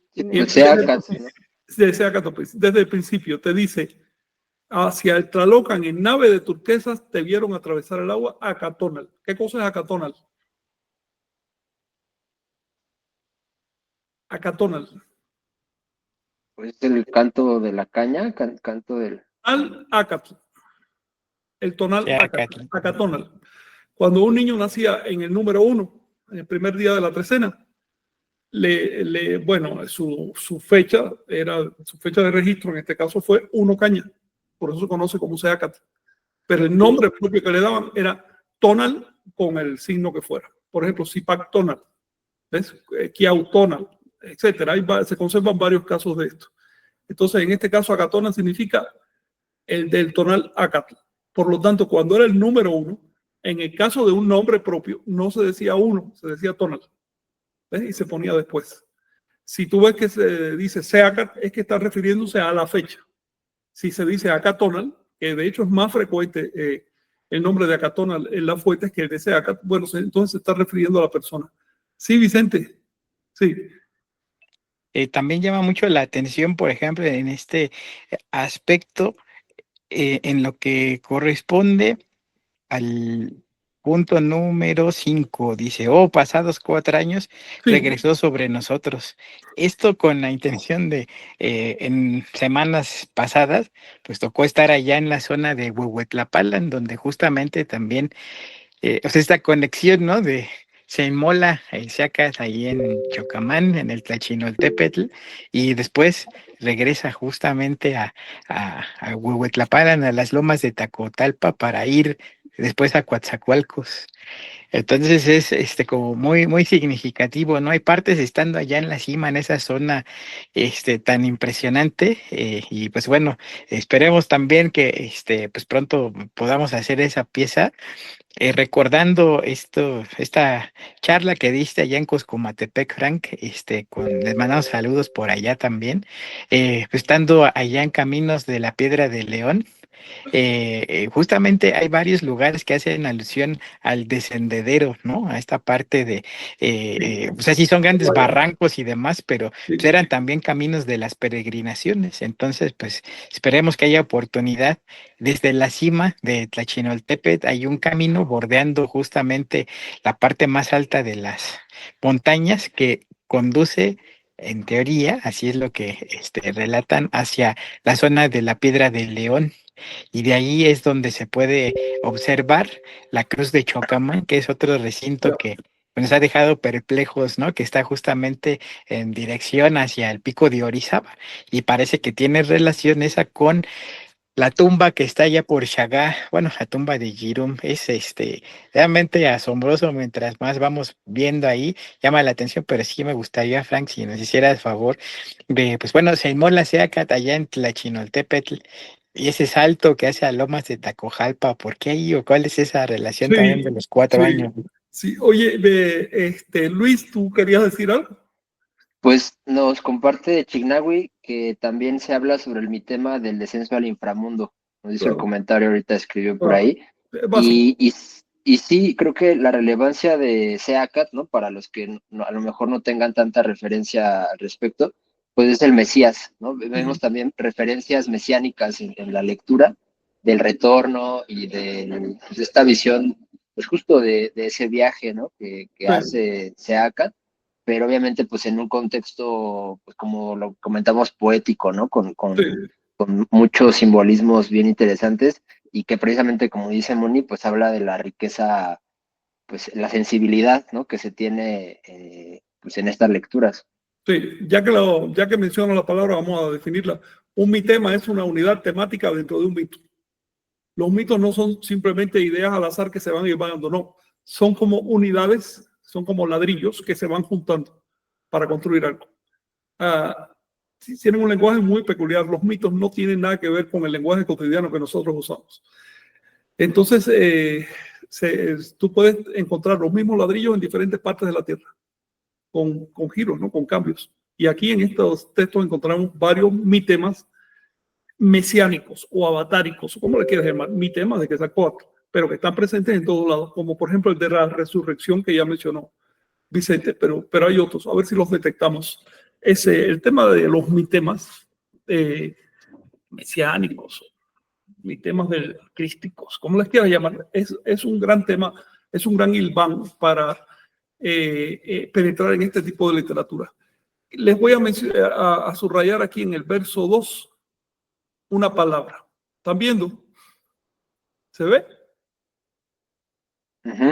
Desde el principio te dice, hacia el Tlalocan en nave de turquesas te vieron atravesar el agua Acatonal. ¿Qué cosa es Acatonal? Acatonal. Pues el canto de la caña, canto del... Al Acatl. El tonal Sí, Acatonal. Cuando un niño nacía en el número 1, en el primer día de la trecena, bueno, su fecha de registro, en este caso fue 1 caña, por eso se conoce como Seacat. Pero el nombre propio que le daban era tonal con el signo que fuera. Por ejemplo, Zipac tonal. ¿ves? Quiautónal, etcétera. Se conservan varios casos de esto. Entonces, en este caso, acatonal significa el del tonal acatl. Por lo tanto, cuando era el número 1, en el caso de un nombre propio, no se decía 1, se decía tonal. ¿Ves? Y se ponía después. Si tú ves que se dice seacat, es que está refiriéndose a la fecha. Si se dice acatonal, que de hecho es más frecuente el nombre de acatonal en las fuentes que el de seacat, bueno, entonces se está refiriendo a la persona. Sí, Vicente. Sí. También llama mucho la atención, por ejemplo, en este aspecto, en lo que corresponde al punto número 5. Dice, oh, pasados 4 años, Sí. regresó sobre nosotros. Esto con la intención de, en semanas pasadas, pues tocó estar allá en la zona de Huehuetlapalan, donde justamente también, o sea, esta conexión, ¿no? De se inmola el Seacas ahí en Chocamán, en el Tlachinoltepetl, y después regresa justamente a Huehuetlapalan, a las lomas de Tacotalpa, para ir después a Coatzacoalcos. Entonces es como muy, muy significativo, ¿no? Hay partes estando allá en la cima, en esa zona tan impresionante, y pues bueno, esperemos también que pues pronto podamos hacer esa pieza, recordando esta charla que diste allá en Coscomatepec, Frank, les mandamos saludos por allá también, pues estando allá en Caminos de la Piedra de León. Justamente hay varios lugares que hacen alusión al descendedero, ¿no? A esta parte de, o sea, sí son grandes barrancos y demás, pero pues, eran también caminos de las peregrinaciones. Entonces, pues esperemos que haya oportunidad. Desde la cima de Tlachinoltepet hay un camino bordeando justamente la parte más alta de las montañas que conduce, en teoría, así es lo que relatan, hacia la zona de la Piedra de León. Y de ahí es donde se puede observar la Cruz de Chocamán, que es otro recinto que nos ha dejado perplejos, ¿no? Que está justamente en dirección hacia el pico de Orizaba, y parece que tiene relación esa con la tumba que está allá por Chagá. Bueno, la tumba de Girum es realmente asombroso. Mientras más vamos viendo ahí, llama la atención, pero sí me gustaría, Frank, si nos hiciera el favor de, pues bueno, se inmola Seacat allá en Tlachinoltepetl, y ese salto que hace a Lomas de Tacojalpa, ¿por qué ahí? ¿O cuál es esa relación también de Sí, los 4 años? sí. Oye, Luis, ¿tú querías decir algo? Pues nos comparte de Chignahui que también se habla sobre el mitema del descenso al inframundo. Nos hizo el Claro, comentario, ahorita escribió por claro. ahí. Es básico. Y sí, creo que la relevancia de Seacat, ¿no? Para los que a lo mejor no tengan tanta referencia al respecto, pues es el Mesías, ¿no? Vemos también referencias mesiánicas en la lectura del retorno y pues, de esta visión, pues justo de ese viaje, ¿no? Que Sí, hace Seacat, pero obviamente pues en un contexto, pues como lo comentamos, poético, ¿no? sí, Con muchos simbolismos bien interesantes y que precisamente, como dice Moni, pues habla de la riqueza, pues la sensibilidad, ¿no? Que se tiene pues en estas lecturas. sí. Ya que menciono la palabra, vamos a definirla. Un mitema es una unidad temática dentro de un mito. Los mitos no son simplemente ideas al azar que se van llevando, no. Son como unidades, son como ladrillos que se van juntando para construir algo. Tienen un lenguaje muy peculiar. Los mitos no tienen nada que ver con el lenguaje cotidiano que nosotros usamos. Entonces, tú puedes encontrar los mismos ladrillos en diferentes partes de la Tierra, con giros, ¿no? Con cambios. Y aquí en estos textos encontramos varios mitemas mesiánicos o avatáricos, o como le quieras llamar, mitemas de Quetzalcóatl, pero que están presentes en todos lados, como por ejemplo el de la resurrección que ya mencionó Vicente, pero hay otros, a ver si los detectamos. El tema de los mitemas mesiánicos, mitemas crísticos, como les quieras llamar, es un gran tema, es un gran hilván para penetrar en este tipo de literatura. Les voy a subrayar aquí en el verso 2 una palabra. ¿Están viendo? ¿Se ve?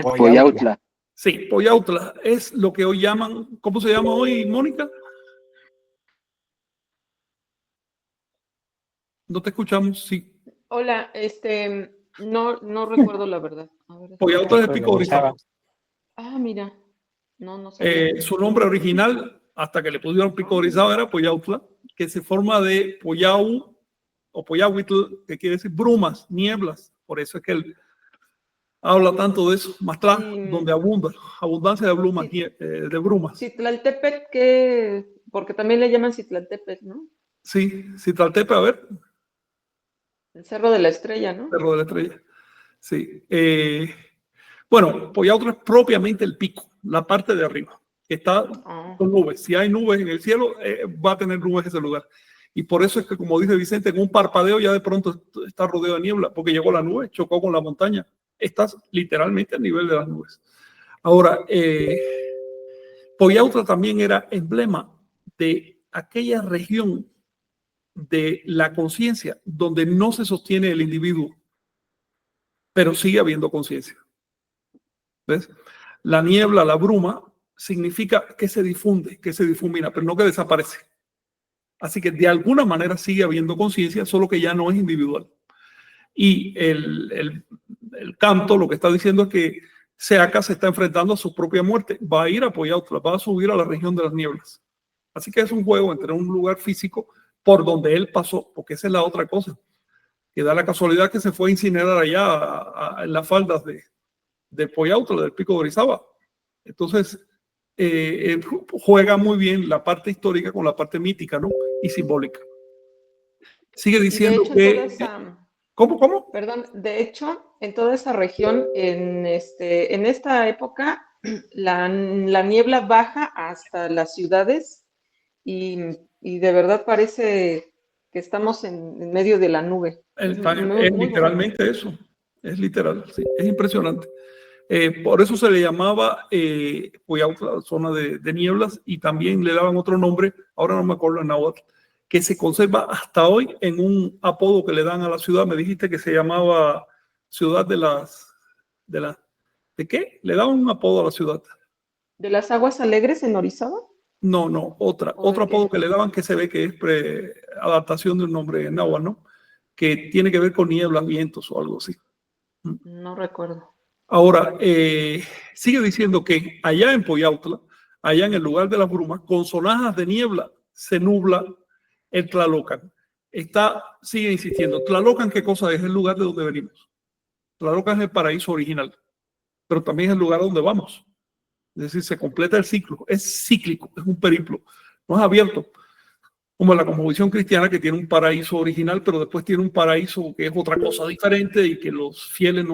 Poyautla. Sí, Poyautla es lo que hoy llaman, ¿cómo se llama hoy, Mónica? No te escuchamos, sí. Hola, no recuerdo la verdad. A ver, Poyautla es el pico de Orizaba. mira. No sabía. Su nombre original, hasta que le pusieron Pico de Orizaba, era Poyautla, que se forma de Poyau o Poyahuitl, que quiere decir brumas, nieblas. Por eso es que él habla tanto de eso. Matlá, donde abundancia de brumas. De brumas. Citlaltépetl, porque también le llaman Citlaltépetl, ¿no? Sí, Citlaltépetl, a ver. El Cerro de la Estrella, ¿no? Cerro de la Estrella. Sí. Bueno, Poyautla es propiamente el pico, la parte de arriba, que está con nubes. Si hay nubes en el cielo, va a tener nubes ese lugar. Y por eso es que, como dice Vicente, en un parpadeo ya de pronto está rodeado de niebla, porque llegó la nube, chocó con la montaña. Estás literalmente a nivel de las nubes. Ahora, Poyautla también era emblema de aquella región de la conciencia donde no se sostiene el individuo, pero sigue habiendo conciencia. ¿Ves? La niebla, la bruma, significa que se difunde, que se difumina, pero no que desaparece. Así que de alguna manera sigue habiendo conciencia, solo que ya no es individual. Y el canto lo que está diciendo es que Seaca se está enfrentando a su propia muerte. Va a ir a Poyautla, va a subir a la región de las nieblas. Así que es un juego entre un lugar físico por donde él pasó, porque esa es la otra cosa. Que da la casualidad que se fue a incinerar allá en las faldas de Poyautla, del Pico de Orizaba. Entonces, juega muy bien la parte histórica con la parte mítica, ¿no? Y simbólica. Sigue diciendo que... ¿Cómo? Perdón, de hecho, en toda esa región, en esta época, la niebla baja hasta las ciudades y de verdad parece que estamos en medio de la nube. Es literalmente eso, es literal, sí, es impresionante. Por eso se le llamaba Poyautla, zona de nieblas, y también le daban otro nombre, ahora no me acuerdo en náhuatl, que se conserva hasta hoy en un apodo que le dan a la ciudad. Me dijiste que se llamaba Ciudad ¿de qué? Le daban un apodo a la ciudad. ¿De las Aguas Alegres en Orizaba? No, otro apodo que le daban, que se ve que es adaptación de un nombre en náhuatl, ¿no? Que tiene que ver con nieblas, vientos o algo así. No recuerdo. Ahora, sigue diciendo que allá en Poyautla, allá en el lugar de las brumas, con sonajas de niebla, se nubla el Tlalocan. Sigue insistiendo. ¿Tlalocan qué cosa es? El lugar de donde venimos. Tlalocan es el paraíso original, pero también es el lugar donde vamos. Es decir, se completa el ciclo. Es cíclico, es un periplo. No es abierto, como la cosmovisión cristiana, que tiene un paraíso original, pero después tiene un paraíso que es otra cosa diferente y que los fieles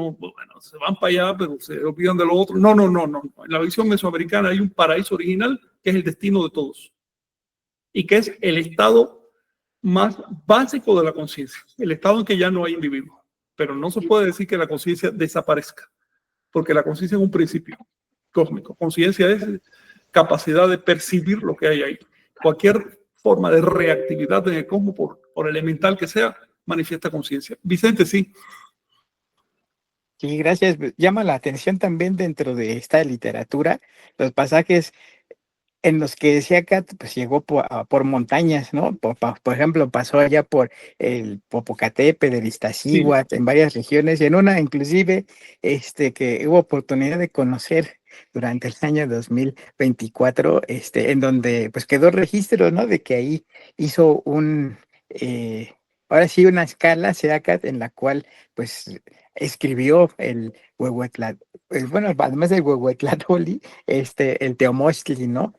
se van para allá, pero se olvidan de lo otro. No. En la visión mesoamericana hay un paraíso original que es el destino de todos y que es el estado más básico de la conciencia, el estado en que ya no hay individuo. Pero no se puede decir que la conciencia desaparezca, porque la conciencia es un principio cósmico. Conciencia es capacidad de percibir lo que hay ahí. Cualquier forma de reactividad en el cosmos, por elemental que sea, manifiesta conciencia. Vicente, sí. Sí, gracias. Llama la atención también dentro de esta literatura los pasajes en los que decía Kat, pues llegó por montañas, ¿no? Por ejemplo, pasó allá por el Popocatépetl, el Iztaccíhuatl, en varias regiones, y en una inclusive que hubo oportunidad de conocer durante el año 2024, en donde pues quedó registro, ¿no? De que ahí hizo ahora sí, una escala, Seacat, en la cual pues escribió el Huehuetla, bueno, además del Huehuetlatóli, el Teomochtli, ¿no?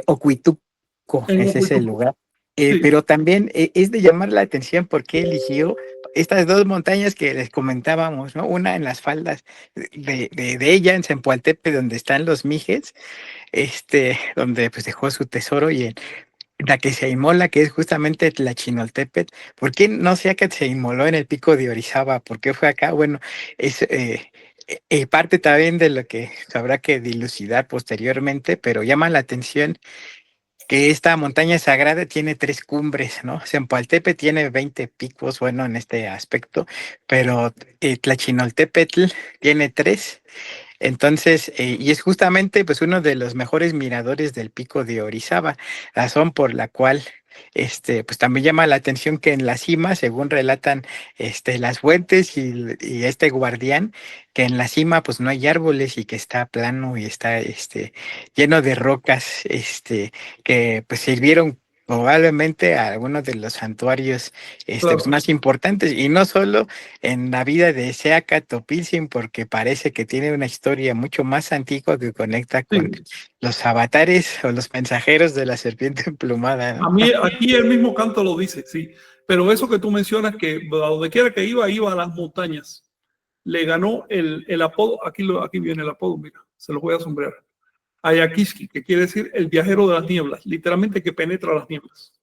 Ocuituco, ese es el lugar. Sí. Pero también es de llamar la atención porque eligió estas dos montañas que les comentábamos, ¿no? Una en las faldas de ella, en Zempoaltepe, donde están los Mijes, donde pues dejó su tesoro, y en la que se inmola, que es justamente Tlachinoltepetl. ¿Por qué no sea que se inmoló en el Pico de Orizaba? ¿Por qué fue acá? Bueno, es parte también de lo que habrá que dilucidar posteriormente, pero llama la atención que esta montaña sagrada tiene 3 cumbres, ¿no? Zempoaltepe tiene 20 picos, bueno, en este aspecto, pero Tlachinoltepetl tiene 3. Entonces, y es justamente pues uno de los mejores miradores del Pico de Orizaba, razón por la cual pues también llama la atención que en la cima, según relatan las fuentes y este guardián, que en la cima pues no hay árboles y que está plano y está lleno de rocas, que pues sirvieron probablemente a algunos de los santuarios pues, Claro. más importantes, y no solo en la vida de Seaca Topilzin, porque parece que tiene una historia mucho más antigua que conecta con Sí. los avatares o los mensajeros de la serpiente emplumada, ¿no? A mí, aquí el mismo canto lo dice, sí. Pero eso que tú mencionas, que a donde quiera que iba a las montañas. Le ganó el apodo, aquí viene el apodo, mira, se los voy a sombrear. Ayakiski, que quiere decir el viajero de las nieblas, literalmente que penetra las nieblas.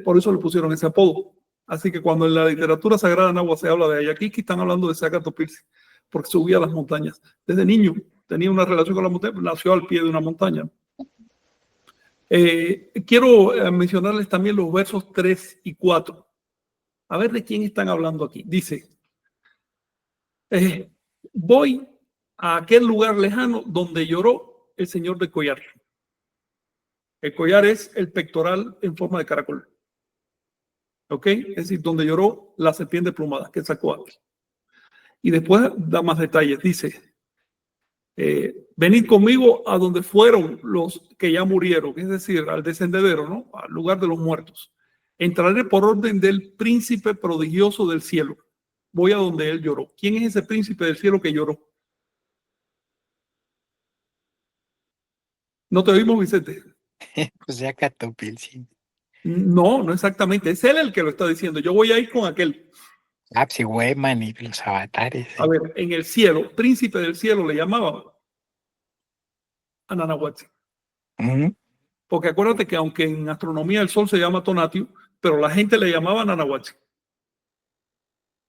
Por eso le pusieron ese apodo. Así que cuando en la literatura sagrada náhuatl se habla de Ayakiski, están hablando de Seaca Topilzin, porque subía a las montañas. Desde niño tenía una relación con la montaña, nació al pie de una montaña. Quiero mencionarles también los versos 3 y 4. A ver de quién están hablando aquí. Dice, voy a aquel lugar lejano donde lloró el señor del collar. El collar es el pectoral en forma de caracol. ¿Ok? Es decir, donde lloró la serpiente plumada que sacó aquí. Y después da más detalles. Dice, venid conmigo a donde fueron los que ya murieron, es decir, al descendedero, ¿no? Al lugar de los muertos. Entraré por orden del príncipe prodigioso del cielo. Voy a donde él lloró. ¿Quién es ese príncipe del cielo que lloró? ¿No te oímos, Vicente? Pues Seaca Topilzin. No, no exactamente. Es él el que lo está diciendo. Yo voy a ir con aquel. Weman y los avatares. A ver, en el cielo, príncipe del cielo le llamaban a Nanahuatl. Porque acuérdate que aunque en astronomía el sol se llama Tonatiuh, pero la gente le llamaba Nanahuatl.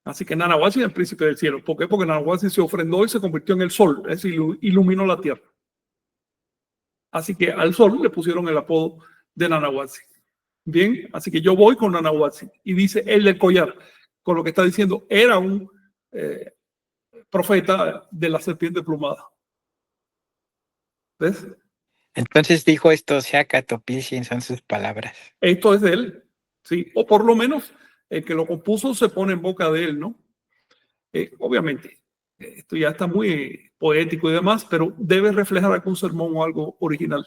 Así que Nanahuatl es el príncipe del cielo. ¿Por qué? Porque Nanahuatl se ofrendó y se convirtió en el sol, es decir, iluminó la tierra. Así que al sol le pusieron el apodo de Nanahuatl. Bien, así que yo voy con Nanahuatl. Y dice el del collar, con lo que está diciendo, era un profeta de la serpiente plumada. ¿Ves? Entonces dijo esto, Seaca Topilzin, son sus palabras. Esto es de él, ¿sí? O por lo menos el que lo compuso se pone en boca de él, ¿no? Obviamente, esto ya está muy poético y demás, pero debe reflejar algún sermón o algo original.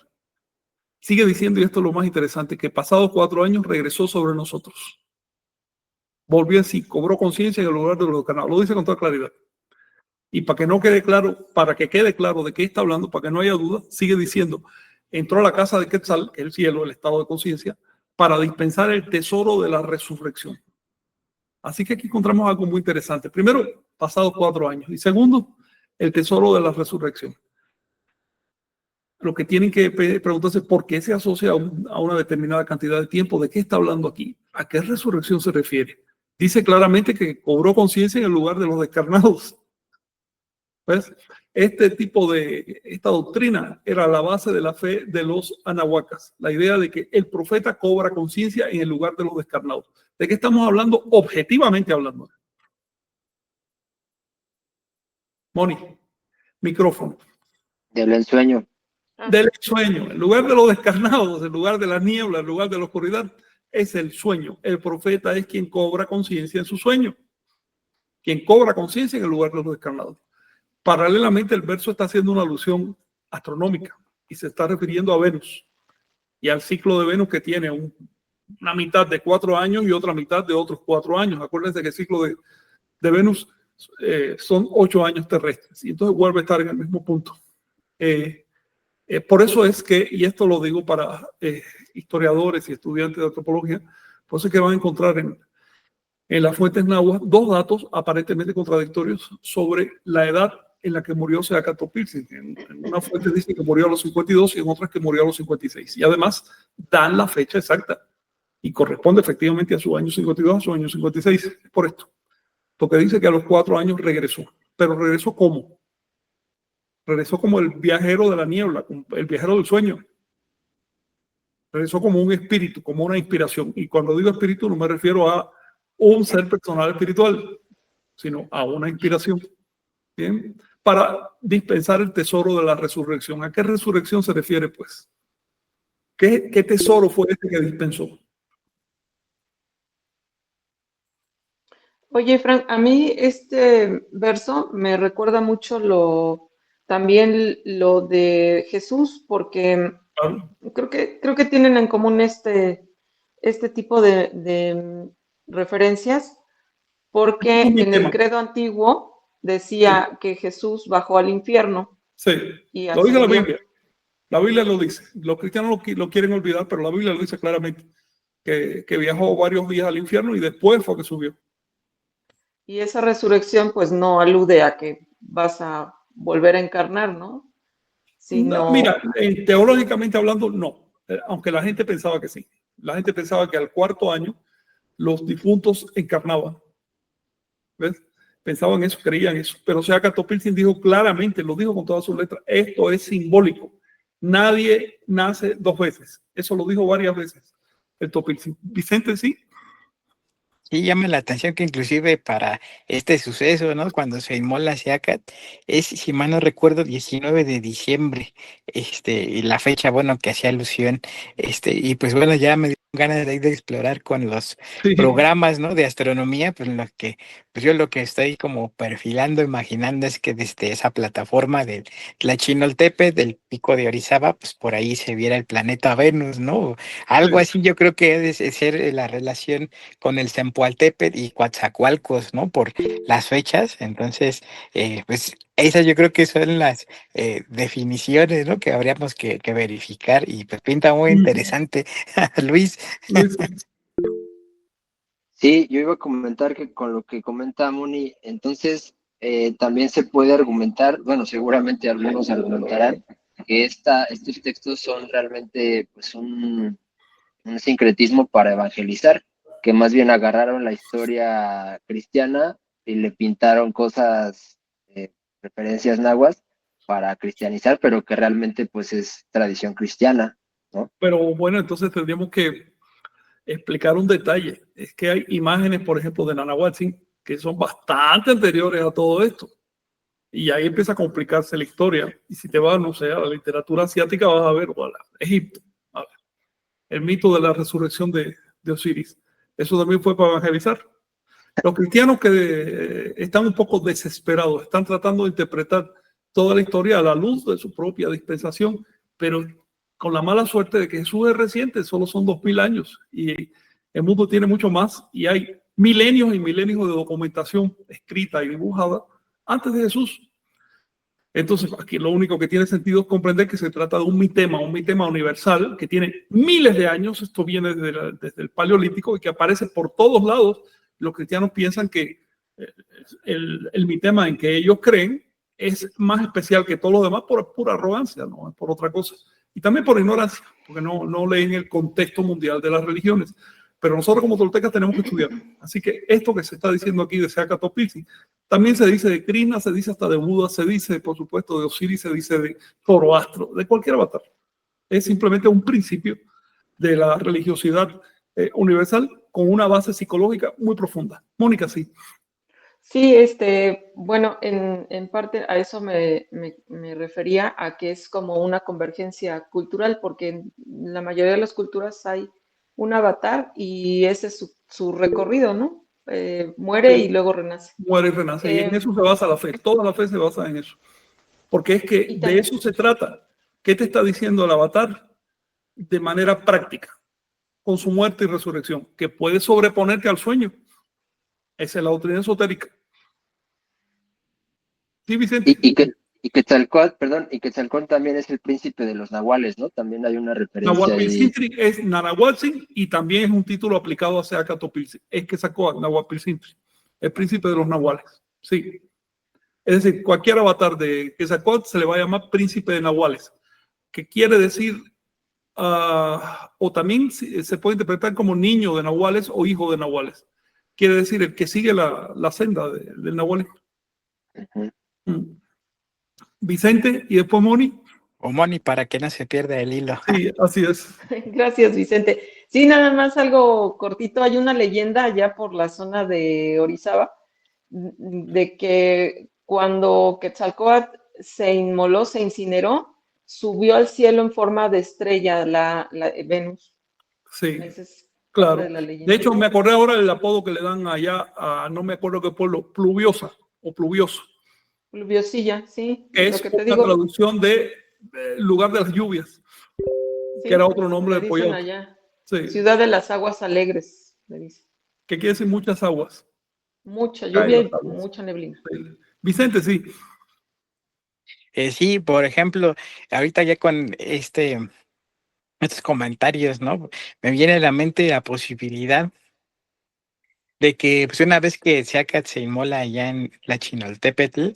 Sigue diciendo, y esto es lo más interesante, que pasados 4 años regresó sobre nosotros. Volvió así, cobró conciencia en el lugar de los canales. Lo dice con toda claridad. Y para que no quede claro, para que quede claro de qué está hablando, para que no haya duda, sigue diciendo, entró a la casa de Quetzal, que es el cielo, el estado de conciencia, para dispensar el tesoro de la resurrección. Así que aquí encontramos algo muy interesante. Primero, pasados 4 años. Y segundo, el tesoro de la resurrección. Lo que tienen que preguntarse es por qué se asocia a una determinada cantidad de tiempo. ¿De qué está hablando aquí? ¿A qué resurrección se refiere? Dice claramente que cobró conciencia en el lugar de los descarnados. ¿Ves? Esta doctrina era la base de la fe de los anahuacas. La idea de que el profeta cobra conciencia en el lugar de los descarnados. ¿De qué estamos hablando? Objetivamente hablando. Moni, micrófono. Del ensueño. Del sueño, en lugar de los descarnados, en lugar de la niebla, en lugar de la oscuridad, es el sueño. El profeta es quien cobra conciencia en su sueño. Quien cobra conciencia en el lugar de los descarnados. Paralelamente, el verso está haciendo una alusión astronómica y se está refiriendo a Venus y al ciclo de Venus que tiene una mitad de 4 años y otra mitad de otros 4 años. Acuérdense que el ciclo de Venus son 8 años terrestres y entonces vuelve a estar en el mismo punto. Por eso es que, y esto lo digo para historiadores y estudiantes de antropología, por eso es que van a encontrar en las fuentes náhuatl 2 datos aparentemente contradictorios sobre la edad en la que murió Seaca Topilzin. En una fuente dice que murió a los 52 y en otras que murió a los 56. Y además dan la fecha exacta y corresponde efectivamente a su año 52, a su año 56. Por esto, porque dice que a los 4 años regresó. Pero regresó ¿cómo? Regresó como el viajero de la niebla, el viajero del sueño. Regresó como un espíritu, como una inspiración. Y cuando digo espíritu no me refiero a un ser personal espiritual, sino a una inspiración. Bien, para dispensar el tesoro de la resurrección. ¿A qué resurrección se refiere, pues? ¿Qué tesoro fue este que dispensó? Oye, Frank, a mí este verso me recuerda mucho también lo de Jesús, porque Claro. creo que tienen en común este tipo de referencias, Es porque mi en el tema. credo antiguo decía que Jesús bajó al infierno Sí, y lo dice la ascendió. Biblia. La Biblia lo dice. Los cristianos lo quieren olvidar, pero la Biblia lo dice claramente, que viajó varios días al infierno y después fue que subió. Y esa resurrección pues no alude a que vas a volver a encarnar, ¿no? Mira, Sino, teológicamente hablando, no. Aunque la gente pensaba que sí. La gente pensaba que al cuarto año los difuntos encarnaban. ¿Ves? Pensaban eso, creían eso. Pero Seacato Pilsin dijo claramente, lo dijo con todas sus letras, esto es simbólico. Nadie nace dos veces. Eso lo dijo varias veces el Topilsin. Vicente, sí. Sí, llama la atención que inclusive para este suceso, ¿no? Cuando se inmola Seacat, es, si mal no recuerdo, 19 de diciembre, y la fecha, bueno, que hacía alusión, y pues bueno, ya me dio ganas de ir a explorar con los Sí, programas, ¿no? De astronomía, pues lo que, pues yo lo que estoy como perfilando, imaginando es que desde esa plataforma del Tlachinoltepe, del Pico de Orizaba, pues por ahí se viera el planeta Venus, ¿no? Algo sí. así yo creo que debe ser la relación con el Zempoaltépetl y Coatzacoalcos, ¿no? Por las fechas. Entonces, pues esas yo creo que son las definiciones, ¿no? Que habríamos que verificar y pues pinta muy interesante, Luis. Luis, Sí, yo iba a comentar que con lo que comenta Moni, entonces también se puede argumentar, bueno, seguramente algunos argumentarán que estos textos son realmente pues un sincretismo para evangelizar, que más bien agarraron la historia cristiana y le pintaron cosas, referencias nahuas para cristianizar, pero que realmente pues es tradición cristiana, ¿no? pero bueno, entonces tendríamos que explicar un detalle. Es que hay imágenes, por ejemplo, de Nanahuatzin que son bastante anteriores a todo esto. Y ahí empieza a complicarse la historia. Y si te vas, no sé, a la literatura asiática, vas a ver, o a Egipto, a ver, el mito de la resurrección de Osiris. Eso también fue para evangelizar. Los cristianos que están un poco desesperados, están tratando de interpretar toda la historia a la luz de su propia dispensación, pero con la mala suerte de que Jesús es reciente, solo son 2000 años y el mundo tiene mucho más y hay milenios y milenios de documentación escrita y dibujada antes de Jesús. Entonces, aquí lo único que tiene sentido es comprender que se trata de un mitema universal que tiene miles de años. Esto viene desde el Paleolítico y que aparece por todos lados. Los cristianos piensan que el mitema en que ellos creen es más especial que todos los demás por pura arrogancia, no es por otra cosa. Y también por ignorancia, porque no leen el contexto mundial de las religiones. Pero nosotros como toltecas tenemos que estudiar. Así que esto que se está diciendo aquí de Seacat Pilsin, también se dice de Krishna, se dice hasta de Buda, se dice, por supuesto, de Osiris, se dice de Zoroastro, de cualquier avatar. Es simplemente un principio de la religiosidad universal con una base psicológica muy profunda. Mónica, sí. sí, bueno, en parte a eso me refería, a que es como una convergencia cultural, porque en la mayoría de las culturas hay un avatar y ese es su recorrido, ¿no? Muere y Sí. luego renace. Muere y renace. Y en Eh, eso se basa la fe. Toda la fe se basa en eso. Porque es que y de también, eso se trata. ¿Qué te está diciendo el avatar? De manera práctica, con su muerte y resurrección, que puede sobreponerte al sueño. Esa es la doctrina esotérica. Sí, Vicente. Y Quetzalcóatl, perdón, y Quetzalcóatl también es el príncipe de los nahuales, ¿no? También hay una referencia ahí. Nahuatl es Nanahuatzin y también es un título aplicado a Seacat Pilsin. Es que sacó a Nahuatl, el príncipe de los nahuales. Sí. Es decir, cualquier avatar de Quetzalcóatl se le va a llamar príncipe de nahuales, que quiere decir, o también se puede interpretar como niño de nahuales o hijo de nahuales. Quiere decir el que sigue la senda del nahual. Ujú. Vicente y después Moni. O Moni, para que no se pierda el hilo. Sí, así es. gracias, Vicente. Sí, nada más algo cortito. Hay una leyenda allá por la zona de Orizaba de que cuando Quetzalcóatl se inmoló, se incineró, subió al cielo en forma de estrella la Venus. Sí, Esa es claro. parte de la leyenda. De hecho, me acordé ahora del apodo que le dan allá a, no me acuerdo qué pueblo, Pluviosa o Pluvioso, Pluviosilla, sí, que lo es que te una digo, traducción de lugar de las lluvias, que era sí, otro nombre le de dicen Poyauto. allá. Sí, Ciudad de las aguas alegres, le dicen. que quiere decir muchas aguas. Mucha Caen lluvia las y aguas. mucha neblina. Sí. Vicente, sí. Sí, por ejemplo, ahorita ya con estos comentarios, ¿no? Me viene a la mente la posibilidad de que pues una vez que Seacat se inmola allá en la Chinoltépetl,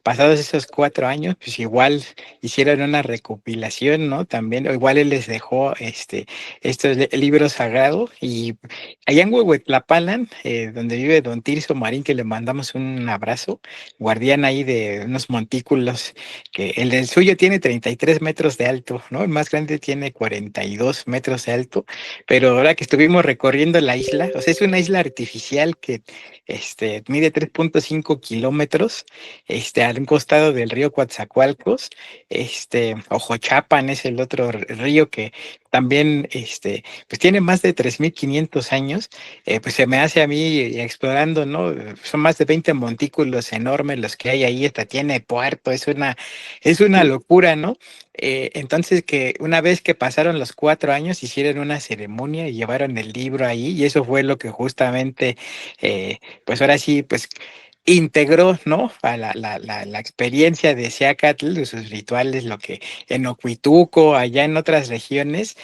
pasados esos 4 años, pues igual hicieron una recopilación, ¿no? También, o igual él les dejó estos libros sagrados y allá en Huehuetlapalan, donde vive don Tirso Marín, que le mandamos un abrazo, guardián ahí de unos montículos, que el del suyo tiene 33 metros de alto, ¿no? El más grande tiene 42 metros de alto, pero ahora que estuvimos recorriendo la isla, o sea, es una isla artificial que mide 3.5 kilómetros, a un costado del río Coatzacoalcos, Ojochapan es el otro río que también, pues tiene más de 3.500 años, pues se me hace a mí explorando, ¿no? Son más de 20 montículos enormes los que hay ahí, hasta tiene puerto, es una locura, ¿no? Entonces que una vez que pasaron los 4 años hicieron una ceremonia y llevaron el libro ahí y eso fue lo que justamente, pues ahora sí, pues integró, ¿no? A la experiencia de Seacatl, de sus rituales, lo que en Ocuituco, allá en otras regiones,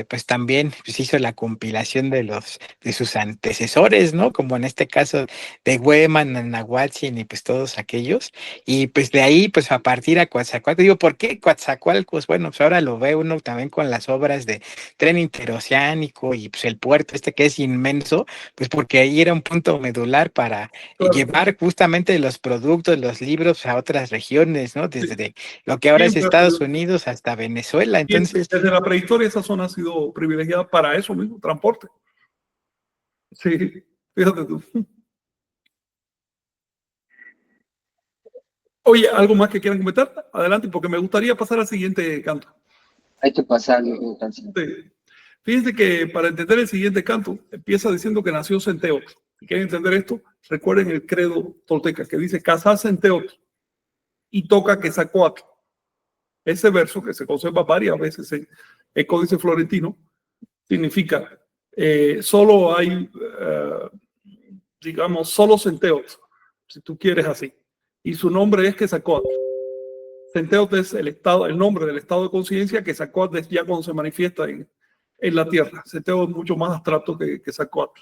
pues también pues, hizo la compilación de sus antecesores, ¿no? Como en este caso de Hueman, Nahuatzin y pues todos aquellos. Y pues de ahí, pues a partir a Coatzacoalcos, digo, ¿por qué Coatzacoalcos? Bueno, pues ahora lo ve uno también con las obras de tren interoceánico y pues el puerto que es inmenso, pues porque ahí era un punto medular para Claro. llevar justamente los productos, los libros a otras regiones, ¿no? Desde lo que ahora es Siempre, Estados Unidos hasta Venezuela. Entonces, desde la prehistoria esa zona ha sido privilegiada para eso mismo, transporte. Sí, fíjate tú. Oye, ¿algo más que quieran comentar? Adelante, porque me gustaría pasar al siguiente canto. Hay que pasarlo entonces. Sí. Fíjense que para entender el siguiente canto, empieza diciendo que nació Centeotl. Si quieren entender esto, recuerden el credo tolteca que dice Casar Centeotl y toca Quetzalcóatl. Ese verso que se conserva varias veces en el Códice Florentino significa solo hay, digamos, solo Centeotl, si tú quieres así. Y su nombre es Quetzalcóatl. Centeotl es el nombre del estado de conciencia que Quetzalcóatl es ya cuando se manifiesta en la tierra. Centeotl es mucho más abstracto que Quetzalcóatl.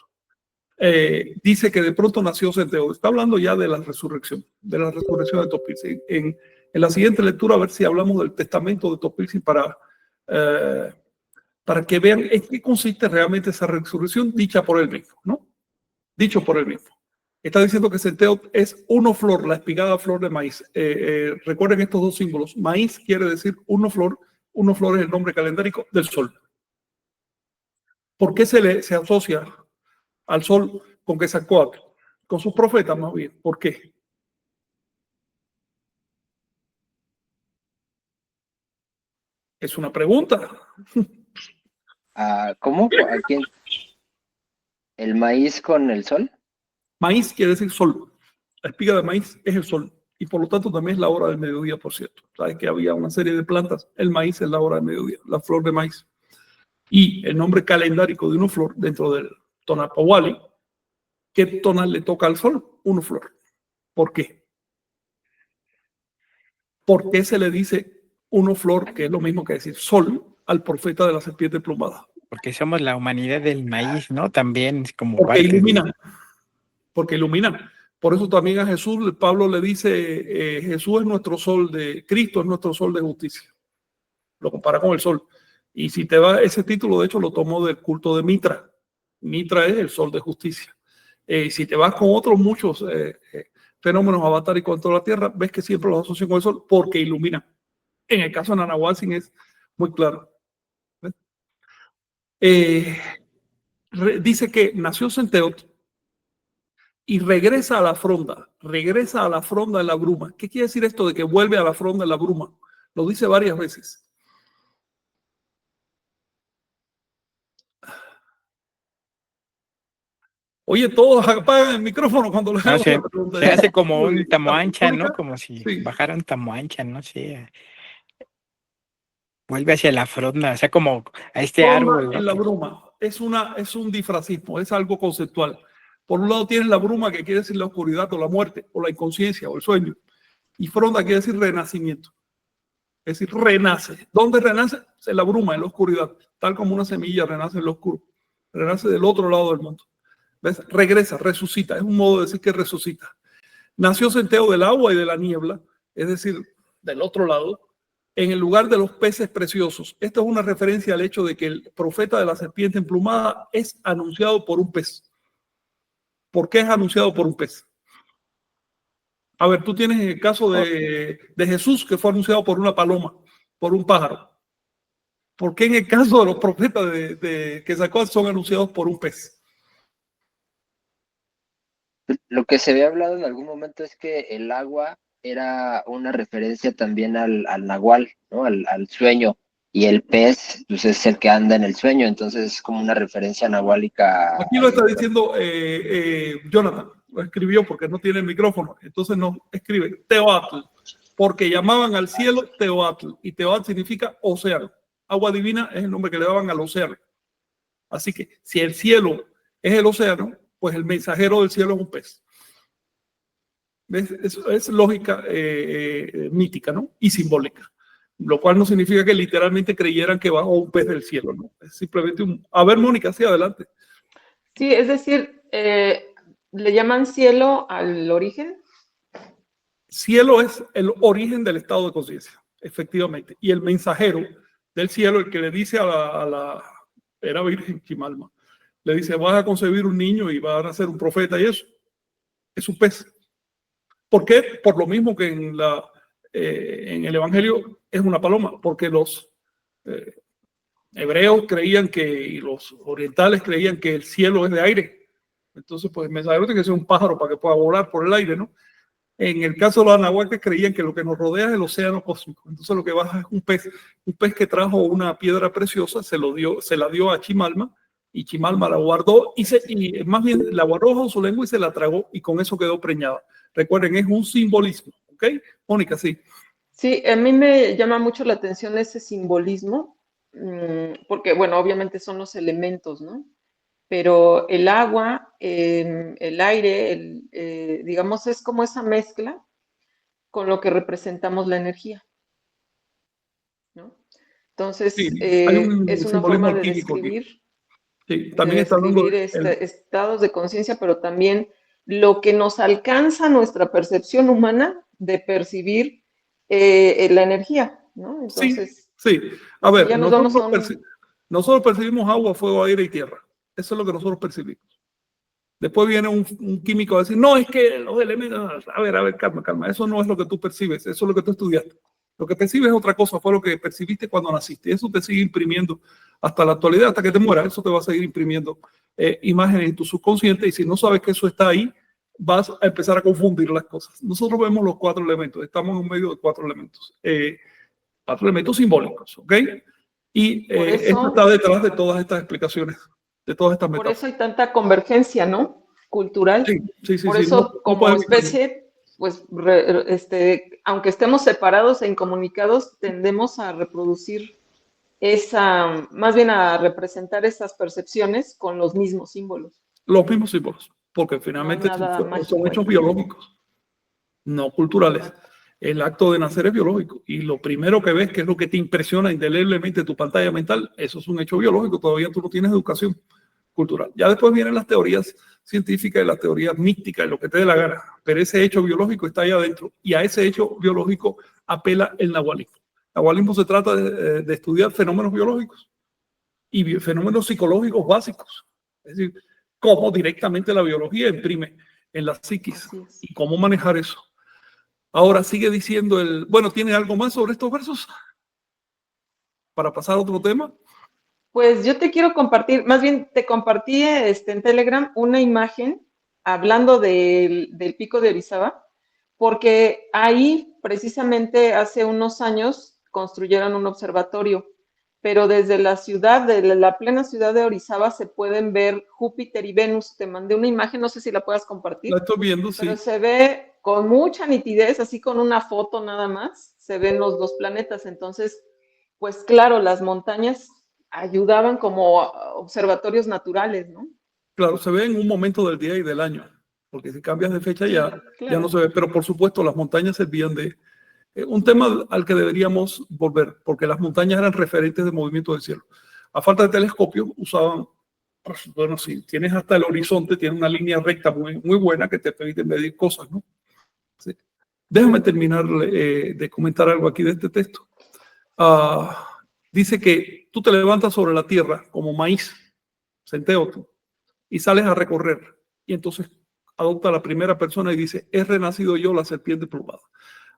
Dice que de pronto nació Centeotl. Está hablando ya de la resurrección de Topilzin. En la siguiente lectura, a ver si hablamos del testamento de Topilzin para que vean en qué consiste realmente esa resurrección dicha por él mismo, ¿no? Dicho por él mismo. Está diciendo que Centeotl es uno flor, la espigada flor de maíz. Recuerden estos dos símbolos. Maíz quiere decir uno flor es el nombre calendárico del sol. ¿Por qué se asocia al sol con Quetzalcóatl? Con sus profetas más bien. ¿Por qué? Es una pregunta. ¿Cómo? ¿A quién? ¿El maíz con el sol? Maíz quiere decir sol. La espiga de maíz es el sol. Y por lo tanto también es la hora del mediodía, por cierto. Sabes que había una serie de plantas. El maíz es la hora del mediodía, la flor de maíz. Y el nombre calendárico de una flor dentro del Tonapawali, ¿qué tonal le toca al sol? Una flor. ¿Por qué? ¿Por qué se le dice uno flor, que es lo mismo que decir sol, al profeta de la serpiente plumada? porque somos la humanidad del maíz, ¿no? También como Porque parte iluminan. Porque iluminan. Por eso también a Jesús, Pablo le dice, Jesús es nuestro sol Cristo es nuestro sol de justicia. Lo compara con el sol. Y si te va, ese título de hecho lo tomó del culto de Mitra. Mitra es el sol de justicia. Si te vas con otros muchos fenómenos avatáricos en toda la Tierra, ves que siempre los asocian con el sol porque ilumina. En el caso de Nanahuatzin es muy claro. Dice que nació Centeotl y regresa a la fronda en la bruma. ¿Qué quiere decir esto de que vuelve a la fronda en la bruma? Lo dice varias veces. Oye, todos apagan el micrófono cuando le No, hago se, la pregunta. se hace como Muy un bien. tamoancha, ¿no? Mónica, Como si sí. bajara un tamoancha, no sé. Vuelve hacia la fronda, o sea, como a este árbol, Fronda ¿no? en la bruma es un disfrazismo, es algo conceptual. Por un lado tienes la bruma, que quiere decir la oscuridad o la muerte o la inconsciencia o el sueño, y fronda quiere decir renacimiento, es decir, renace. ¿Dónde renace? En la bruma, en la oscuridad, tal como una semilla renace en lo oscuro, renace del otro lado del mundo. ¿Ves? Regresa, resucita, es un modo de decir que resucita. Nació Centeo del agua y de la niebla, es decir, del otro lado, en el lugar de los peces preciosos. Esto es una referencia al hecho de que el profeta de la serpiente emplumada es anunciado por un pez. ¿Por qué es anunciado por un pez? A ver, tú tienes el caso de Jesús, que fue anunciado por una paloma, por un pájaro. ¿Por qué en el caso de los profetas que sacó son anunciados por un pez? Lo que se había hablado en algún momento es que el agua era una referencia también al nahual, ¿no? Al sueño. Y el pez, pues, es el que anda en el sueño, entonces es como una referencia nahuálica. Aquí lo está diciendo Jonathan, lo escribió porque no tiene el micrófono, entonces no escribe Teoatl, porque llamaban al cielo Teoatl, y Teoatl significa océano. Agua divina es el nombre que le daban al océano. Así que si el cielo es el océano, pues el mensajero del cielo es un pez. ¿Ves? Es lógica mítica, ¿no? Y simbólica. Lo cual no significa que literalmente creyeran que bajó un pez del cielo, ¿no? Es simplemente un... A ver, Mónica, sí, adelante. Sí, es decir, le llaman cielo al origen. Cielo es el origen del estado de conciencia, efectivamente. Y el mensajero del cielo, el que le dice a la era virgen Chimalma, le dice, vas a concebir un niño y vas a nacer un profeta, y eso es un pez. ¿Por qué? Por lo mismo que en el Evangelio es una paloma, porque los hebreos creían y los orientales creían que el cielo es de aire. Entonces, pues el mensajero tiene que ser un pájaro para que pueda volar por el aire, ¿no? En el caso de los anahuaques creían que lo que nos rodea es el océano cósmico. Entonces lo que baja es un pez que trajo una piedra preciosa, se la dio a Chimalma, y Chimalma la guardó y más bien la guardó bajo su lengua y se la tragó, y con eso quedó preñada. Recuerden, es un simbolismo, ¿ok? Mónica, sí. Sí, a mí me llama mucho la atención ese simbolismo, porque, bueno, obviamente son los elementos, ¿no? Pero el agua, el aire, digamos, es como esa mezcla con lo que representamos la energía, ¿no? Sí, Entonces, hay un es una simbolismo forma de alquímico aquí. describir, Sí, también está hablando estados de conciencia, pero también lo que nos alcanza nuestra percepción humana de percibir la energía, ¿no? Sí, Entonces, sí. A ver, ya nos vamos a nosotros percibimos agua, fuego, aire y tierra. Eso es lo que nosotros percibimos. Después viene un químico a decir, no, es que los elementos, a ver, calma, eso no es lo que tú percibes, eso es lo que tú estudiaste. Lo que percibes es otra cosa, fue lo que percibiste cuando naciste. Eso te sigue imprimiendo hasta la actualidad, hasta que te mueras, eso te va a seguir imprimiendo imágenes en tu subconsciente, y si no sabes que eso está ahí, vas a empezar a confundir las cosas. Nosotros vemos los 4 elementos, estamos en medio de 4 elementos simbólicos, ¿ok? Y esto está detrás de todas estas explicaciones, de todas estas por metáforas. eso hay tanta convergencia, ¿no? Cultural. Sí. Por eso, No como especie, pues, aunque estemos separados e incomunicados, tendemos a reproducir más bien a representar esas percepciones con los mismos símbolos. Los mismos símbolos, porque No hay finalmente nada son mágico hechos ahí. biológicos, no culturales. El acto de nacer es biológico, y lo primero que ves, que es lo que te impresiona indeleblemente tu pantalla mental, eso es un hecho biológico. Todavía tú no tienes educación cultural. Ya después vienen las teorías científicas y las teorías místicas y lo que te dé la gana, pero ese hecho biológico está ahí adentro, y a ese hecho biológico apela el nahualismo. El nahualismo se trata de estudiar fenómenos biológicos y fenómenos psicológicos básicos, es decir, cómo directamente la biología imprime en la psiquis y cómo manejar eso. Ahora sigue diciendo bueno, ¿tiene algo más sobre estos versos? Para pasar a otro tema. Pues yo te quiero compartir, más bien te compartí en Telegram una imagen hablando del pico de Orizaba, porque ahí precisamente hace unos años construyeron un observatorio, pero desde la ciudad, de la plena ciudad de Orizaba, se pueden ver Júpiter y Venus. Te mandé una imagen, no sé si la puedas compartir. La estoy viendo, sí. Pero se ve con mucha nitidez, así con una foto nada más, se ven los dos planetas. Entonces, pues claro, las montañas ayudaban como observatorios naturales, ¿no? Claro, se ve en un momento del día y del año, porque si cambias de fecha Sí, ya claro. no se ve, pero por supuesto las montañas servían de un tema al que deberíamos volver, porque las montañas eran referentes de movimiento del cielo. A falta de telescopios usaban, bueno, sí, tienes hasta el horizonte, tienes una línea recta muy, muy buena que te permite medir cosas, ¿no? Sí. Déjame terminar de comentar algo aquí de este texto. Dice que tú te levantas sobre la tierra como maíz, centeotl, y sales a recorrer. Y entonces adopta la primera persona y dice, he renacido yo, la serpiente plumada.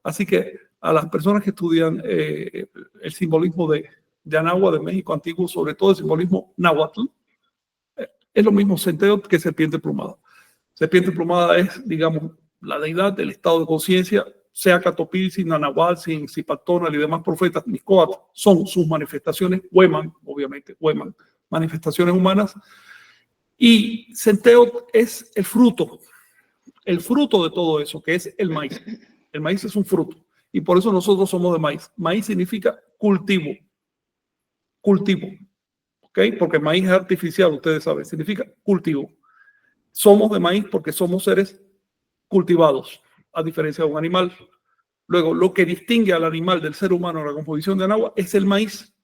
Así que a las personas que estudian el simbolismo de Anáhuac, de México antiguo, sobre todo el simbolismo náhuatl, es lo mismo centeotl que serpiente plumada. Serpiente plumada es, digamos, la deidad del estado de conciencia, sea Catopilsin, Nanahualtzin, Zipatónal y demás profetas, Mixcoatl, son sus manifestaciones, Hueman, obviamente, Hueman, manifestaciones humanas. Y Centeotl es el fruto de todo eso, que es el maíz. El maíz es un fruto y por eso nosotros somos de maíz. Maíz significa cultivo, ¿ok? Porque maíz es artificial, ustedes saben, significa cultivo. Somos de maíz porque somos seres cultivados, a diferencia de un animal. Luego, lo que distingue al animal del ser humano en la composición de Anáhuac es el maíz,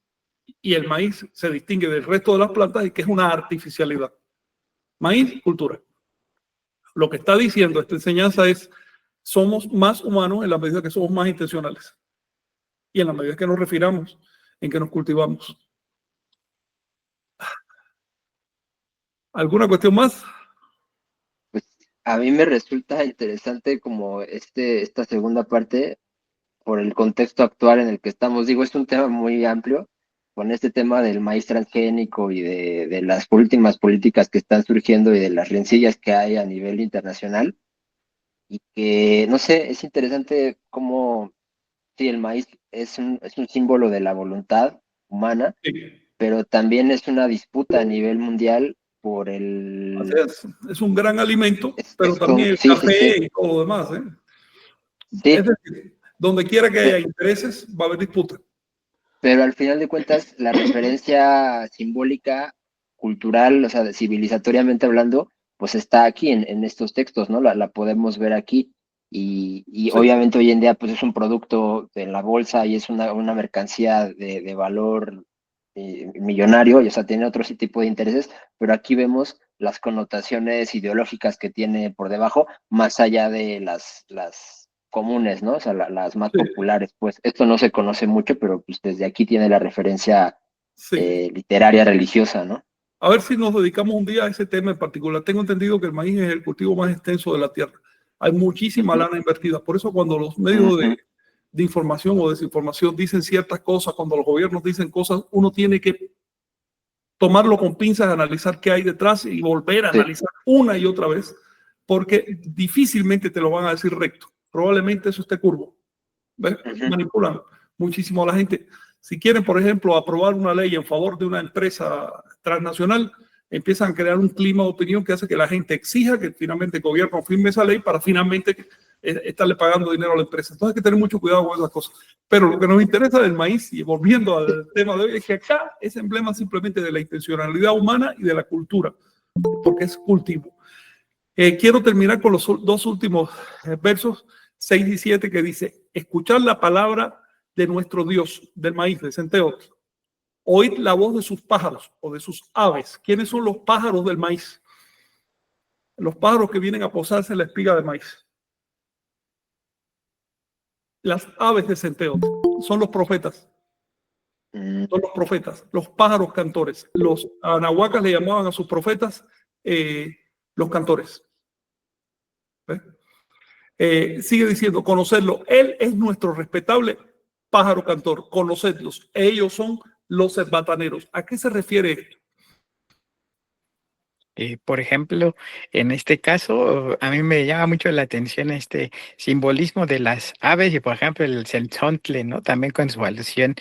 y el maíz se distingue del resto de las plantas y que es una artificialidad. Maíz, cultura. Lo que está diciendo esta enseñanza es, somos más humanos en la medida que somos más intencionales y en la medida que nos refinamos, en que nos cultivamos. ¿Alguna cuestión más? Pues a mí me resulta interesante como esta segunda parte por el contexto actual en el que estamos. Digo, es un tema muy amplio con este tema del maíz transgénico y de las últimas políticas que están surgiendo y de las rencillas que hay a nivel internacional. Y que, no sé, es interesante cómo, sí, el maíz es un símbolo de la voluntad humana, Sí. pero también es una disputa a nivel mundial por Así es un gran alimento, pero es también el sí, café sí, sí. y todo lo demás. Sí, Es decir, donde quiera que haya intereses, va a haber disputa. pero al final de cuentas, la referencia simbólica, cultural, o sea, civilizatoriamente hablando, pues está aquí en estos textos, ¿no? La podemos ver aquí. Y Sí. obviamente hoy en día, pues es un producto de la bolsa y es una mercancía de valor millonario, y, o sea, tiene otro tipo de intereses, pero aquí vemos las connotaciones ideológicas que tiene por debajo, más allá de las comunes, ¿no? O sea, las más Sí. populares, pues esto no se conoce mucho, pero pues desde aquí tiene la referencia Sí. literaria religiosa, ¿no? A ver si nos dedicamos un día a ese tema en particular. Tengo entendido que el maíz es el cultivo más extenso de la tierra. Hay muchísima lana invertida. Por eso cuando los medios de información o desinformación dicen ciertas cosas, cuando los gobiernos dicen cosas, uno tiene que tomarlo con pinzas, analizar qué hay detrás y volver a analizar una y otra vez, porque difícilmente te lo van a decir recto. Probablemente eso esté curvo. ¿Ves? Manipulan muchísimo a la gente. Si quieren, por ejemplo, aprobar una ley en favor de una empresa transnacional, empiezan a crear un clima de opinión que hace que la gente exija que finalmente el gobierno firme esa ley para finalmente estarle pagando dinero a la empresa. Entonces hay que tener mucho cuidado con esas cosas. Pero lo que nos interesa del maíz, y volviendo al tema de hoy, es que acá es emblema simplemente de la intencionalidad humana y de la cultura, porque es cultivo. Quiero terminar con los dos últimos versos, 6 y 7, que dice, escuchar la palabra de nuestro Dios, del maíz, de Centeotl. Oíd la voz de sus pájaros o de sus aves. ¿Quiénes son los pájaros del maíz? Los pájaros que vienen a posarse en la espiga de maíz. Las aves de Centeotl son los profetas. Son los profetas, los pájaros cantores. Los anahuacas le llamaban a sus profetas los cantores. Sigue diciendo, conocerlo. Él es nuestro respetable pájaro cantor. Conocedlos. Ellos son los bataneros. ¿A qué se refiere esto? Por ejemplo, en este caso, a mí me llama mucho la atención este simbolismo de las aves y, por ejemplo, el centontle, ¿no? También con su alusión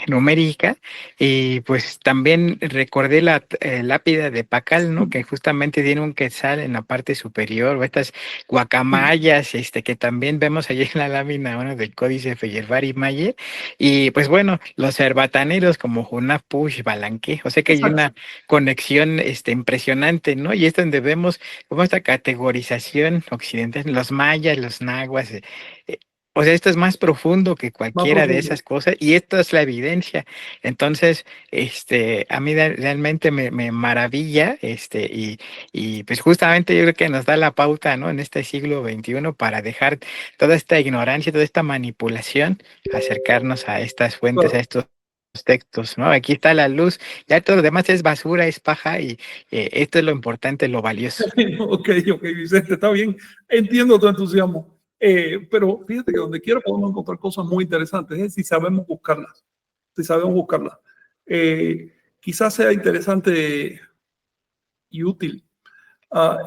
numérica. Y pues también recordé la lápida de Pacal, ¿no? Que justamente tiene un quetzal en la parte superior, o estas guacamayas, que también vemos allí en la lámina, bueno, del Códice Feyerabad Mayer. Y pues bueno, los cerbataneros como Hunapush, Balanqué, o sea que hay Exacto. una conexión impresionante, ¿no? Y es donde vemos como esta categorización occidental, los mayas, los nahuas, o sea, esto es más profundo que Más cualquiera de profundo. esas cosas y esto es la evidencia. Entonces, a mí realmente me maravilla, y pues justamente yo creo que nos da la pauta, ¿no? En este siglo XXI para dejar toda esta ignorancia, toda esta manipulación, acercarnos a estas fuentes, a Claro. estos textos, ¿no? Aquí está la luz, ya todo lo demás es basura, es paja y esto es lo importante, lo valioso. Ok, Vicente, está bien. Entiendo tu entusiasmo. Pero fíjate que donde quiera podemos encontrar cosas muy interesantes, si sabemos buscarlas. Si sabemos buscarlas. Quizás sea interesante y útil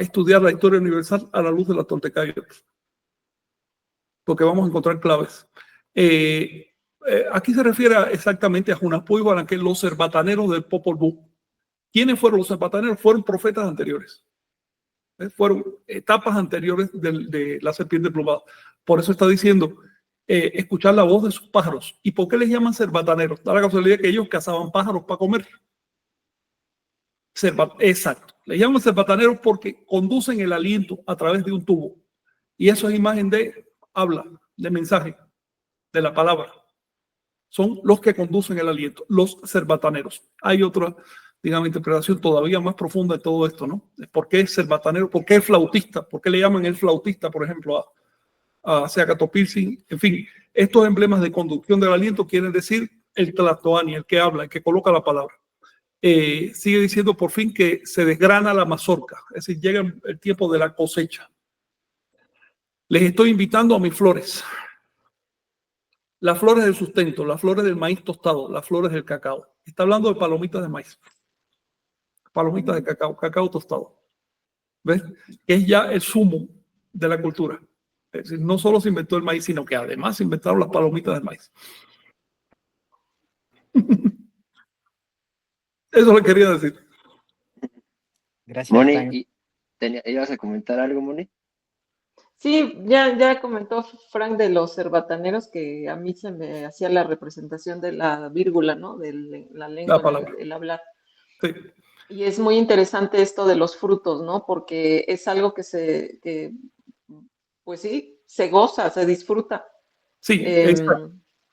estudiar la historia universal a la luz de la Toltecayo, porque vamos a encontrar claves. Aquí se refiere exactamente a Hunahpu y Balanqué, los cerbataneros del Popol Vuh. ¿Quiénes fueron los cerbataneros? Fueron profetas anteriores. Fueron etapas anteriores de la serpiente plumada. Por eso está diciendo escuchar la voz de sus pájaros. ¿Y por qué les llaman cerbataneros? Da la casualidad que ellos cazaban pájaros para comer. Exacto. Les llaman cerbataneros porque conducen el aliento a través de un tubo. Y eso es imagen de habla, de mensaje, de la palabra. Son los que conducen el aliento, los cerbataneros. Hay otra, digamos, interpretación todavía más profunda de todo esto, ¿no? ¿Por qué es cerbatanero? ¿Por qué es flautista? ¿Por qué le llaman el flautista, por ejemplo, a Seacatopilsin? En fin, estos emblemas de conducción del aliento quieren decir el tlatoani, el que habla, el que coloca la palabra. Sigue diciendo por fin que se desgrana la mazorca, es decir, llega el tiempo de la cosecha. Les estoy invitando a mis flores. Las flores del sustento, las flores del maíz tostado, las flores del cacao. Está hablando de palomitas de maíz. Palomitas de cacao, cacao tostado. ¿Ves? Que es ya el sumo de la cultura. Es decir, no solo se inventó el maíz, sino que además se inventaron las palomitas de maíz. Eso le quería decir. Gracias, Moni, Frank. ¿ibas a comentar algo, Moni? Sí, ya comentó Frank de los cerbataneros que a mí se me hacía la representación de la vírgula, ¿no? De la lengua, La palabra. el hablar. Sí. Y es muy interesante esto de los frutos, ¿no? Porque es algo que pues sí, se goza, se disfruta. Sí,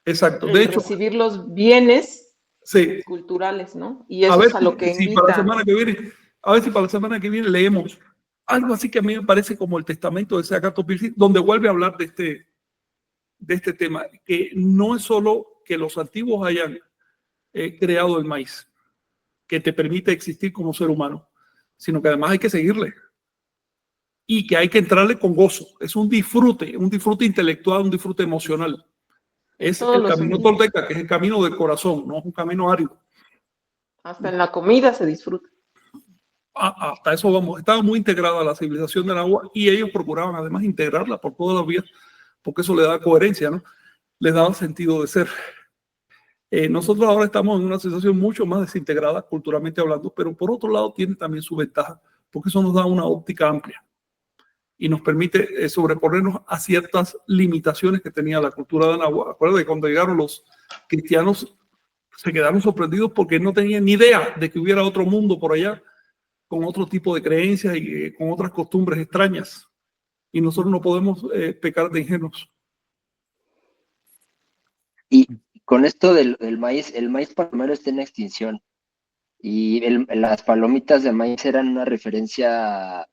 exacto. De hecho, recibir los bienes sí. culturales, ¿no? Y A eso ver es a lo que si invita. para la semana que viene, a ver si para la semana que viene leemos algo así que a mí me parece como el testamento de Seacatopilsin, donde vuelve a hablar de este tema, que no es solo que los antiguos hayan creado el maíz, que te permite existir como ser humano, sino que además hay que seguirle y que hay que entrarle con gozo. Es un disfrute intelectual, un disfrute emocional. Es el camino tolteca, que es el camino del corazón, no es un camino árido. Hasta en la comida se disfruta. Hasta eso vamos. Estaba muy integrada a la civilización del agua y ellos procuraban además integrarla por todas las vías, porque eso le da coherencia, ¿no? Les daba sentido de ser. Nosotros ahora estamos en una situación mucho más desintegrada culturalmente hablando, pero por otro lado tiene también su ventaja, porque eso nos da una óptica amplia y nos permite sobreponernos a ciertas limitaciones que tenía la cultura de Anáhuac. Acuérdate que cuando llegaron los cristianos se quedaron sorprendidos porque no tenían ni idea de que hubiera otro mundo por allá con otro tipo de creencias y con otras costumbres extrañas. Y nosotros no podemos pecar de ingenuos. Y con esto del maíz, el maíz palomero está en extinción. Y las palomitas de maíz eran una referencia,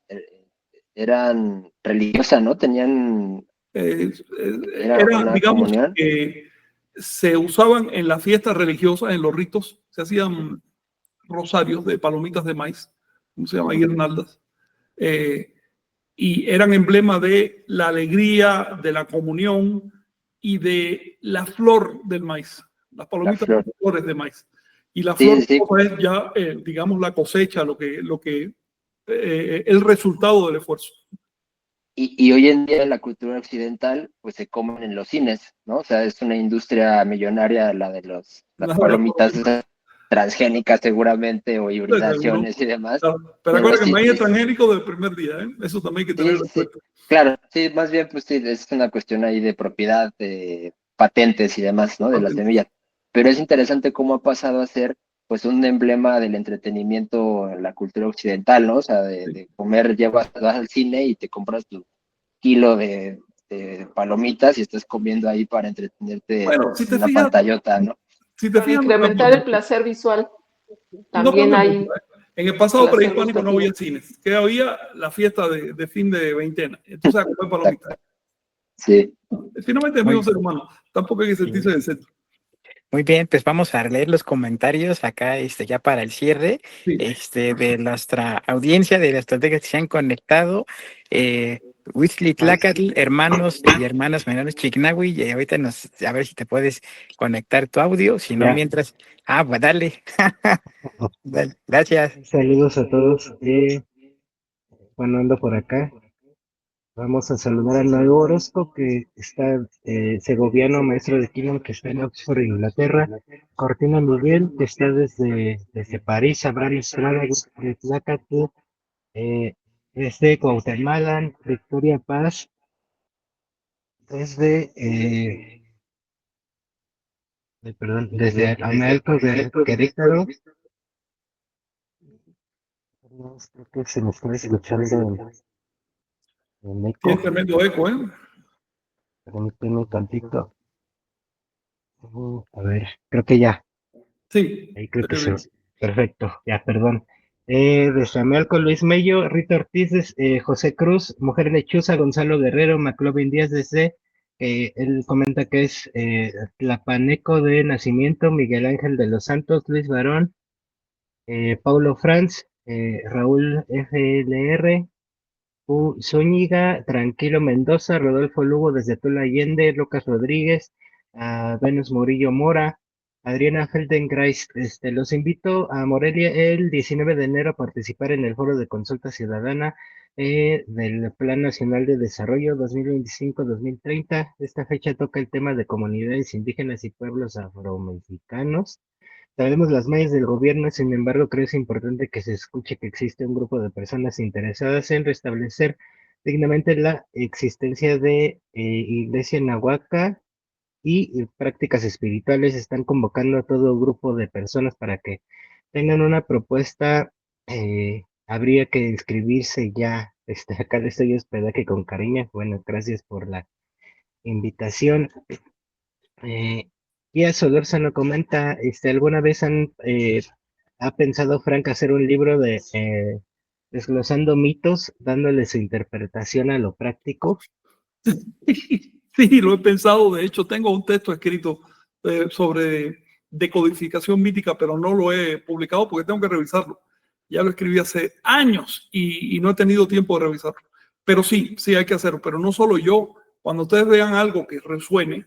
eran religiosas, ¿no? Tenían, era una digamos, comunión. Se usaban en las fiestas religiosas, en los ritos, se hacían rosarios de palomitas de maíz, ¿cómo se llama? Guirnaldas. Y eran emblema de la alegría, de la comunión y de la flor del maíz. Las palomitas son flores de maíz. Y la Sí, flor sí. roja es ya, digamos, la cosecha, el resultado del esfuerzo. Y hoy en día la cultura occidental, pues se comen en los cines, ¿no? O sea, es una industria millonaria la de las palomitas esas transgénicas seguramente, o Seguro. hibridaciones y demás. Claro. Pero De los acuérdate que el maíz es cines. transgénico del primer día, ¿eh? Eso también hay que tenerlo Sí, en sí, cuenta. claro, sí, más bien, pues sí, es una cuestión ahí de propiedad, de patentes y demás, ¿no? De las semillas. Pero es interesante cómo ha pasado a ser, pues, un emblema del entretenimiento en la cultura occidental, ¿no? O sea, de comer, vas al cine y te compras tu kilo de palomitas y estás comiendo ahí para entretenerte Bueno, si en te una fijas, pantallota, ¿no? no cambia Incrementar el mucho. placer visual. No También cambia mucho, hay ¿eh? En el pasado placer prehispánico no había gustativo. cines, que había la fiesta de fin de veintena. Entonces a comer palomitas. Exacto. Sí. Finalmente es el mismo Muy, ser humano. Tampoco hay que sentirse en el centro. muy bien, pues vamos a leer los comentarios acá, ya para el cierre, Sí. de nuestra audiencia, de las estrategias que se han conectado. Huitzlitlacatl, hermanos y hermanas menores Chignahui, y ahorita a ver si te puedes conectar tu audio, si no, Ya. mientras, pues dale. Dale, gracias. Saludos a todos. Bueno, ando por acá. Vamos a saludar a Nuevo Orozco, que está segoviano, maestro de Kino, que está en Oxford, Inglaterra. Cortina Miguel, que está desde París. Abraham Estrada, de Tlacatl, desde Guatemala. Victoria Paz, desde, desde Amelco de Querétaro. Creo que se me está escuchando en eco. Tiene tremendo eco, ¿eh? Permíteme un tantito. A ver, creo que ya. Sí. Ahí creo que se. Perfecto, ya, perdón. De Samuel con Luis Mello, Rita Ortiz, José Cruz, Mujer Lechuza, Gonzalo Guerrero, McLovin Díaz desde, él comenta que es Tlapaneco de nacimiento, Miguel Ángel de los Santos, Luis Barón, Paulo Franz, Raúl FLR, Zúñiga, Tranquilo Mendoza, Rodolfo Lugo desde Tula Allende, Lucas Rodríguez, Venus Murillo Mora, Adriana Feldenkrais. Los invito a Morelia el 19 de enero a participar en el Foro de Consulta Ciudadana del Plan Nacional de Desarrollo 2025-2030. Esta fecha toca el tema de comunidades indígenas y pueblos afromexicanos. Sabemos las mallas del gobierno, sin embargo, creo que es importante que se escuche que existe un grupo de personas interesadas en restablecer dignamente la existencia de Iglesia Nahuaca y prácticas espirituales. Están convocando a todo grupo de personas para que tengan una propuesta. Habría que inscribirse ya. Acá les estoy hospedaje con cariño. Bueno, gracias por la invitación. Pia Solórzano comenta, ¿alguna vez ha pensado Frank hacer un libro de desglosando mitos, dándole su interpretación a lo práctico? Sí, lo he pensado. De hecho, tengo un texto escrito sobre decodificación mítica, pero no lo he publicado porque tengo que revisarlo. Ya lo escribí hace años y no he tenido tiempo de revisarlo. Pero sí, sí hay que hacerlo. Pero no solo yo. Cuando ustedes vean algo que resuene,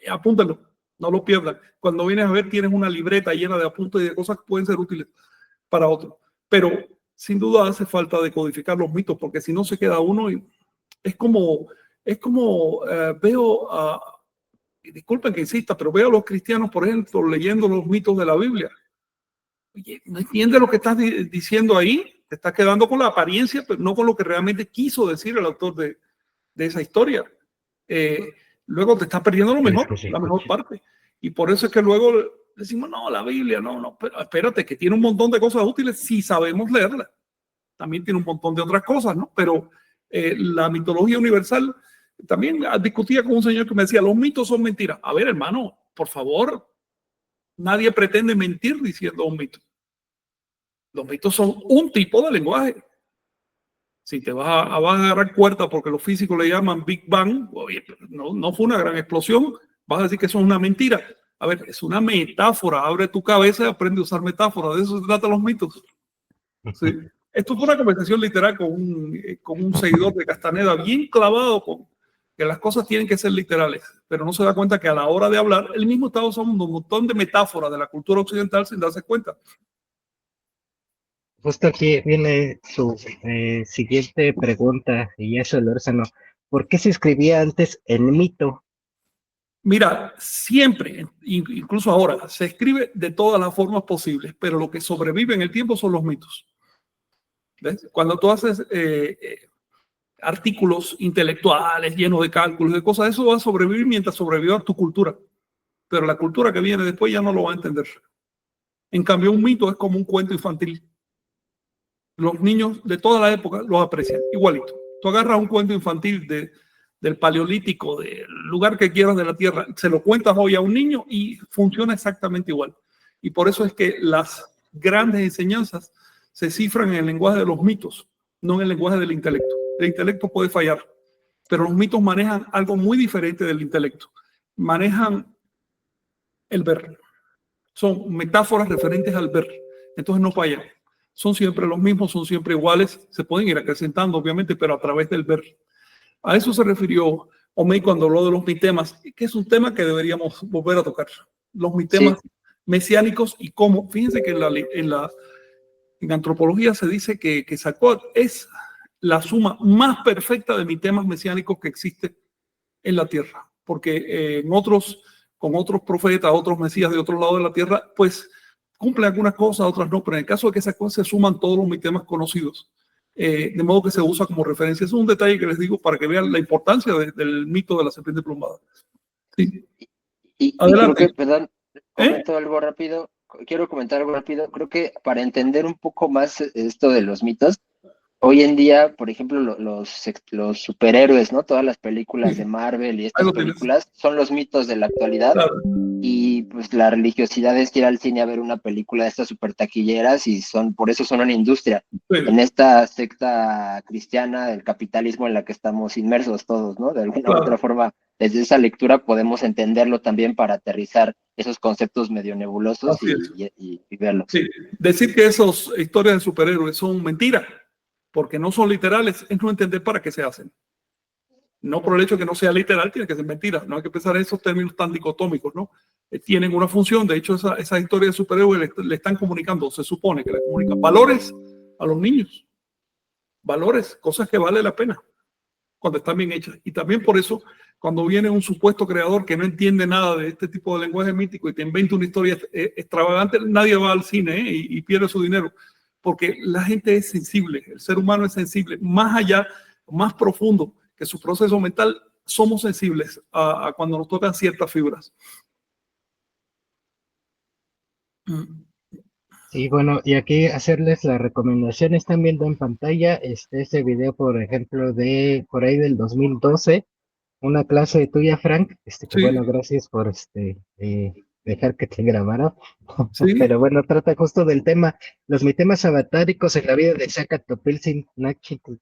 apúntenlo, no lo pierdan. Cuando vienes a ver, tienes una libreta llena de apuntes y de cosas que pueden ser útiles para otros. Pero sin duda hace falta decodificar los mitos, porque si no se queda uno y es como veo disculpen que insista, pero veo a los cristianos, por ejemplo, leyendo los mitos de la Biblia. Oye, no entiendes lo que estás diciendo ahí, te estás quedando con la apariencia, pero no con lo que realmente quiso decir el autor de esa historia. Luego te estás perdiendo lo mejor, la mejor parte. Y por eso es que luego decimos, no, la Biblia, no, pero espérate, que tiene un montón de cosas útiles si sabemos leerla. También tiene un montón de otras cosas, ¿no? Pero la mitología universal, también discutía con un señor que me decía, los mitos son mentiras. A ver, hermano, por favor, nadie pretende mentir diciendo un mito. Los mitos son un tipo de lenguaje. Si te vas a agarrar cuerda porque los físicos le llaman Big Bang, oye, no fue una gran explosión, vas a decir que eso es una mentira. A ver, es una metáfora. Abre tu cabeza y aprende a usar metáforas. De eso se tratan los mitos. Sí. Esto fue una conversación literal con un seguidor de Castaneda, bien clavado que las cosas tienen que ser literales, pero no se da cuenta que a la hora de hablar, él mismo está usando un montón de metáforas de la cultura occidental sin darse cuenta. Justo aquí viene su siguiente pregunta, y eso, Lórzano. ¿Por qué se escribía antes en mito? Mira, siempre, incluso ahora, se escribe de todas las formas posibles, pero lo que sobrevive en el tiempo son los mitos. ¿Ves? Cuando tú haces artículos intelectuales llenos de cálculos, de cosas, eso va a sobrevivir mientras sobreviva tu cultura. Pero la cultura que viene después ya no lo va a entender. En cambio, un mito es como un cuento infantil. Los niños de toda la época lo aprecian igualito. Tú agarras un cuento infantil del paleolítico, del lugar que quieras de la Tierra, se lo cuentas hoy a un niño y funciona exactamente igual. Y por eso es que las grandes enseñanzas se cifran en el lenguaje de los mitos, no en el lenguaje del intelecto. El intelecto puede fallar, pero los mitos manejan algo muy diferente del intelecto. Manejan el ver. Son metáforas referentes al ver. Entonces no fallan. Son siempre los mismos, son siempre iguales. Se pueden ir acrecentando, obviamente, pero a través del ver. A eso se refirió Homey cuando habló de los mitemas, que es un tema que deberíamos volver a tocar. Los mitemas mesiánicos y cómo. Fíjense que en antropología se dice que Quetzalcóatl es la suma más perfecta de mitemas mesiánicos que existe en la tierra. Porque con otros profetas, otros mesías de otros lados de la tierra, pues cumple algunas cosas, otras no, pero en el caso de que esas cosas se suman todos los mitemas conocidos, de modo que se usa como referencia. Es un detalle que les digo para que vean la importancia del mito de la serpiente plumada. Sí. Y creo que, perdón, comento algo rápido, quiero comentar algo rápido, creo que para entender un poco más esto de los mitos, hoy en día, por ejemplo, los superhéroes, ¿no? Todas las películas de Marvel y estas películas son los mitos de la actualidad. Claro. Y pues la religiosidad es ir al cine a ver una película de estas super taquilleras y por eso son una industria. Sí. En esta secta cristiana del capitalismo en la que estamos inmersos todos, ¿no? De alguna u otra forma, desde esa lectura podemos entenderlo también para aterrizar esos conceptos medio nebulosos y verlos. Sí. Decir que esas historias de superhéroes son mentiras, porque no son literales, es no entender para qué se hacen. No por el hecho de que no sea literal, tiene que ser mentira. No hay que pensar en esos términos tan dicotómicos, ¿no? Tienen una función. De hecho, esa historia de superhéroes le están comunicando, se supone que le comunican valores a los niños. Valores, cosas que vale la pena cuando están bien hechas. Y también por eso, cuando viene un supuesto creador que no entiende nada de este tipo de lenguaje mítico y te inventa una historia extravagante, nadie va al cine y pierde su dinero. Porque la gente es sensible, el ser humano es sensible, más allá, más profundo que su proceso mental, somos sensibles a cuando nos tocan ciertas fibras. Sí, bueno, y aquí hacerles la recomendación, están viendo en pantalla este video, por ejemplo, por ahí del 2012, una clase tuya, Frank, que sí. Bueno, gracias por dejar que te grabara. Sí. Pero bueno, trata justo del tema, los mitemas avatáricos en la vida de Xacatopiltzin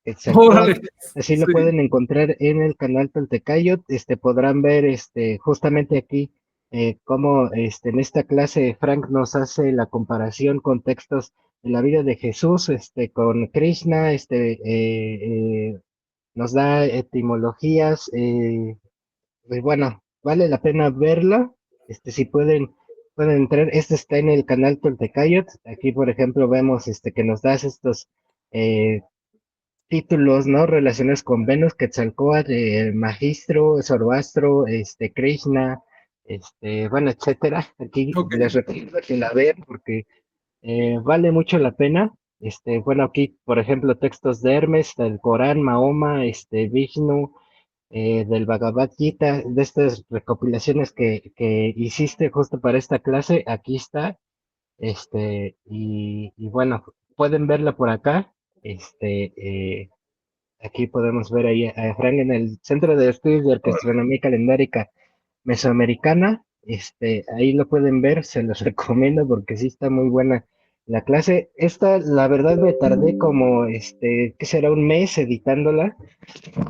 Quetzalcóatl. Así lo pueden encontrar en el canal Toltecayot. Podrán ver justamente aquí cómo en esta clase Frank nos hace la comparación con textos de la vida de Jesús, con Krishna, nos da etimologías, pues bueno, vale la pena verla, si pueden entrar, está en el canal Toltecayot. Aquí por ejemplo vemos que nos das estos títulos, ¿no? Relacionados con Venus, Quetzalcóatl, el Magistro, Zoroastro, Krishna, bueno, etcétera. Aquí les recomiendo que la vean porque vale mucho la pena. Bueno, aquí, por ejemplo, textos de Hermes, del Corán, Mahoma, Vishnu, del Bhagavad Gita, de estas recopilaciones que hiciste justo para esta clase, aquí está. Y bueno, pueden verla por acá. Aquí podemos ver ahí a Frank en el Centro de Estudios de Astronomía Calendárica Mesoamericana. Ahí lo pueden ver, se los recomiendo porque sí está muy buena la clase. Esta, la verdad, me tardé como, ¿qué será? Un mes editándola.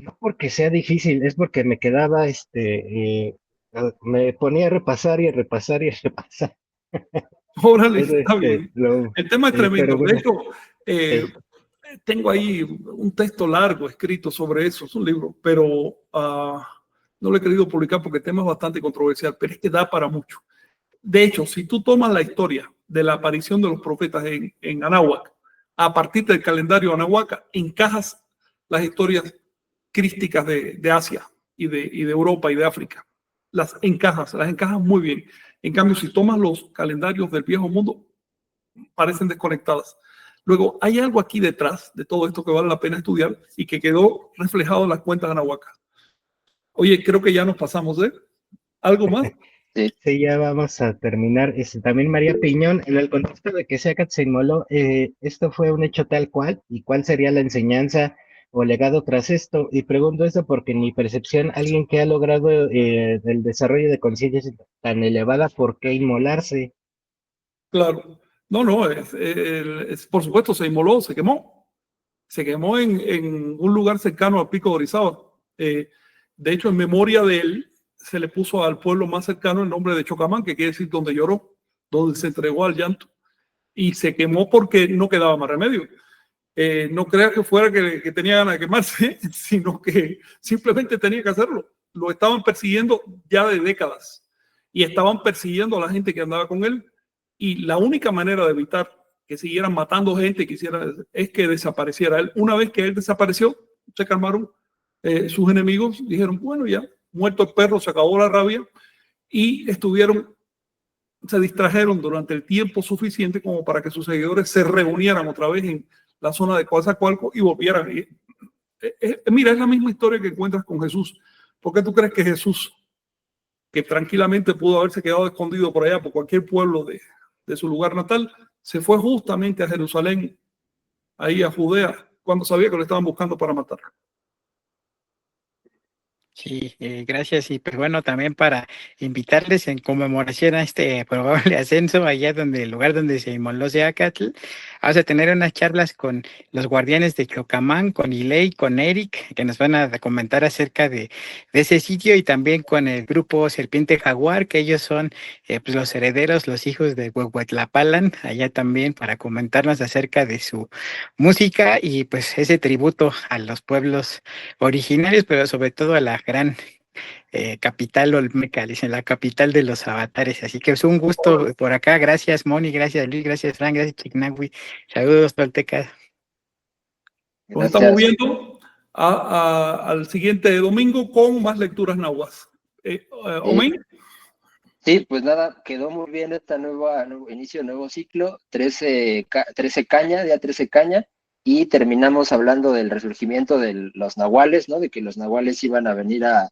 No porque sea difícil, es porque me quedaba, me ponía a repasar y a repasar y a repasar. Órale, está bien. El tema es tremendo. Bueno, de hecho, tengo ahí un texto largo escrito sobre eso, es un libro, pero no lo he querido publicar porque el tema es bastante controversial, pero es que da para mucho. De hecho, si tú tomas la historia de la aparición de los profetas en Anáhuac, a partir del calendario Anahuac, encajas las historias crísticas de Asia y de Europa y de África. Las encajas muy bien. En cambio, si tomas los calendarios del viejo mundo, parecen desconectadas. Luego, hay algo aquí detrás de todo esto que vale la pena estudiar y que quedó reflejado en las cuentas de Anahuac. Oye, creo que ya nos pasamos, ¿eh? ¿Algo más? Sí, ya vamos a terminar. También María Piñón, en el contexto de que Seacat se inmoló, ¿esto fue un hecho tal cual? ¿Y cuál sería la enseñanza o legado tras esto? Y pregunto esto porque en mi percepción, alguien que ha logrado el desarrollo de conciencia tan elevada, ¿por qué inmolarse? Claro. No, por supuesto, se inmoló, se quemó. Se quemó en un lugar cercano al Pico de Orizaba. De hecho, en memoria de él, se le puso al pueblo más cercano el nombre de Chocamán, que quiere decir donde lloró, donde se entregó al llanto. Y se quemó porque no quedaba más remedio. No creas que fuera que tenía ganas de quemarse, sino que simplemente tenía que hacerlo. Lo estaban persiguiendo ya de décadas y estaban persiguiendo a la gente que andaba con él. Y la única manera de evitar que siguieran matando gente es que desapareciera él. Una vez que él desapareció, se calmaron sus enemigos, dijeron, bueno, ya, muerto el perro, se acabó la rabia, y se distrajeron durante el tiempo suficiente como para que sus seguidores se reunieran otra vez en la zona de Coatzacoalcos y volvieran. Mira, es la misma historia que encuentras con Jesús. ¿Por qué tú crees que Jesús, que tranquilamente pudo haberse quedado escondido por allá, por cualquier pueblo de su lugar natal, se fue justamente a Jerusalén, ahí a Judea, cuando sabía que lo estaban buscando para matar? Sí, gracias. Y pues bueno, también para invitarles en conmemoración a este probable ascenso, allá donde el lugar donde se inmoló Seacatl, vamos a tener unas charlas con los guardianes de Chocamán, con Iley, con Eric, que nos van a comentar acerca de ese sitio, y también con el grupo Serpiente Jaguar, que ellos son pues los herederos, los hijos de Huehuetlapalan, allá también para comentarnos acerca de su música y pues ese tributo a los pueblos originarios, pero sobre todo a la gran capital olmeca, dicen, la capital de los avatares. Así que es un gusto por acá. Gracias, Moni, gracias, Luis, gracias, Frank, gracias, Chignahui. Saludos, toltecas. Nos estamos Gracias. viendo al siguiente domingo con más lecturas nahuas. Omen. Sí, pues nada, quedó muy bien nuevo inicio de nuevo ciclo, 13 caña, día 13 caña, y terminamos hablando del resurgimiento de los nahuales, ¿no? De que los nahuales iban a venir a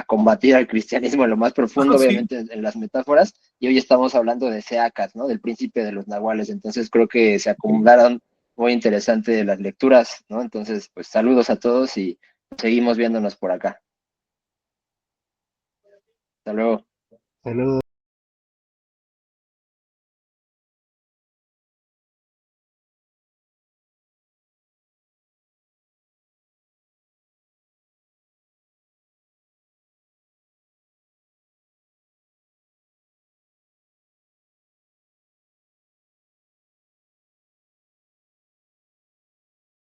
combatir al cristianismo en lo más profundo, Sí. obviamente en las metáforas, y hoy estamos hablando de Seacat, ¿no? Del príncipe de los nahuales. Entonces creo que se acumularon muy interesante las lecturas, ¿no? Entonces, pues saludos a todos y seguimos viéndonos por acá. Hasta luego. Saludos.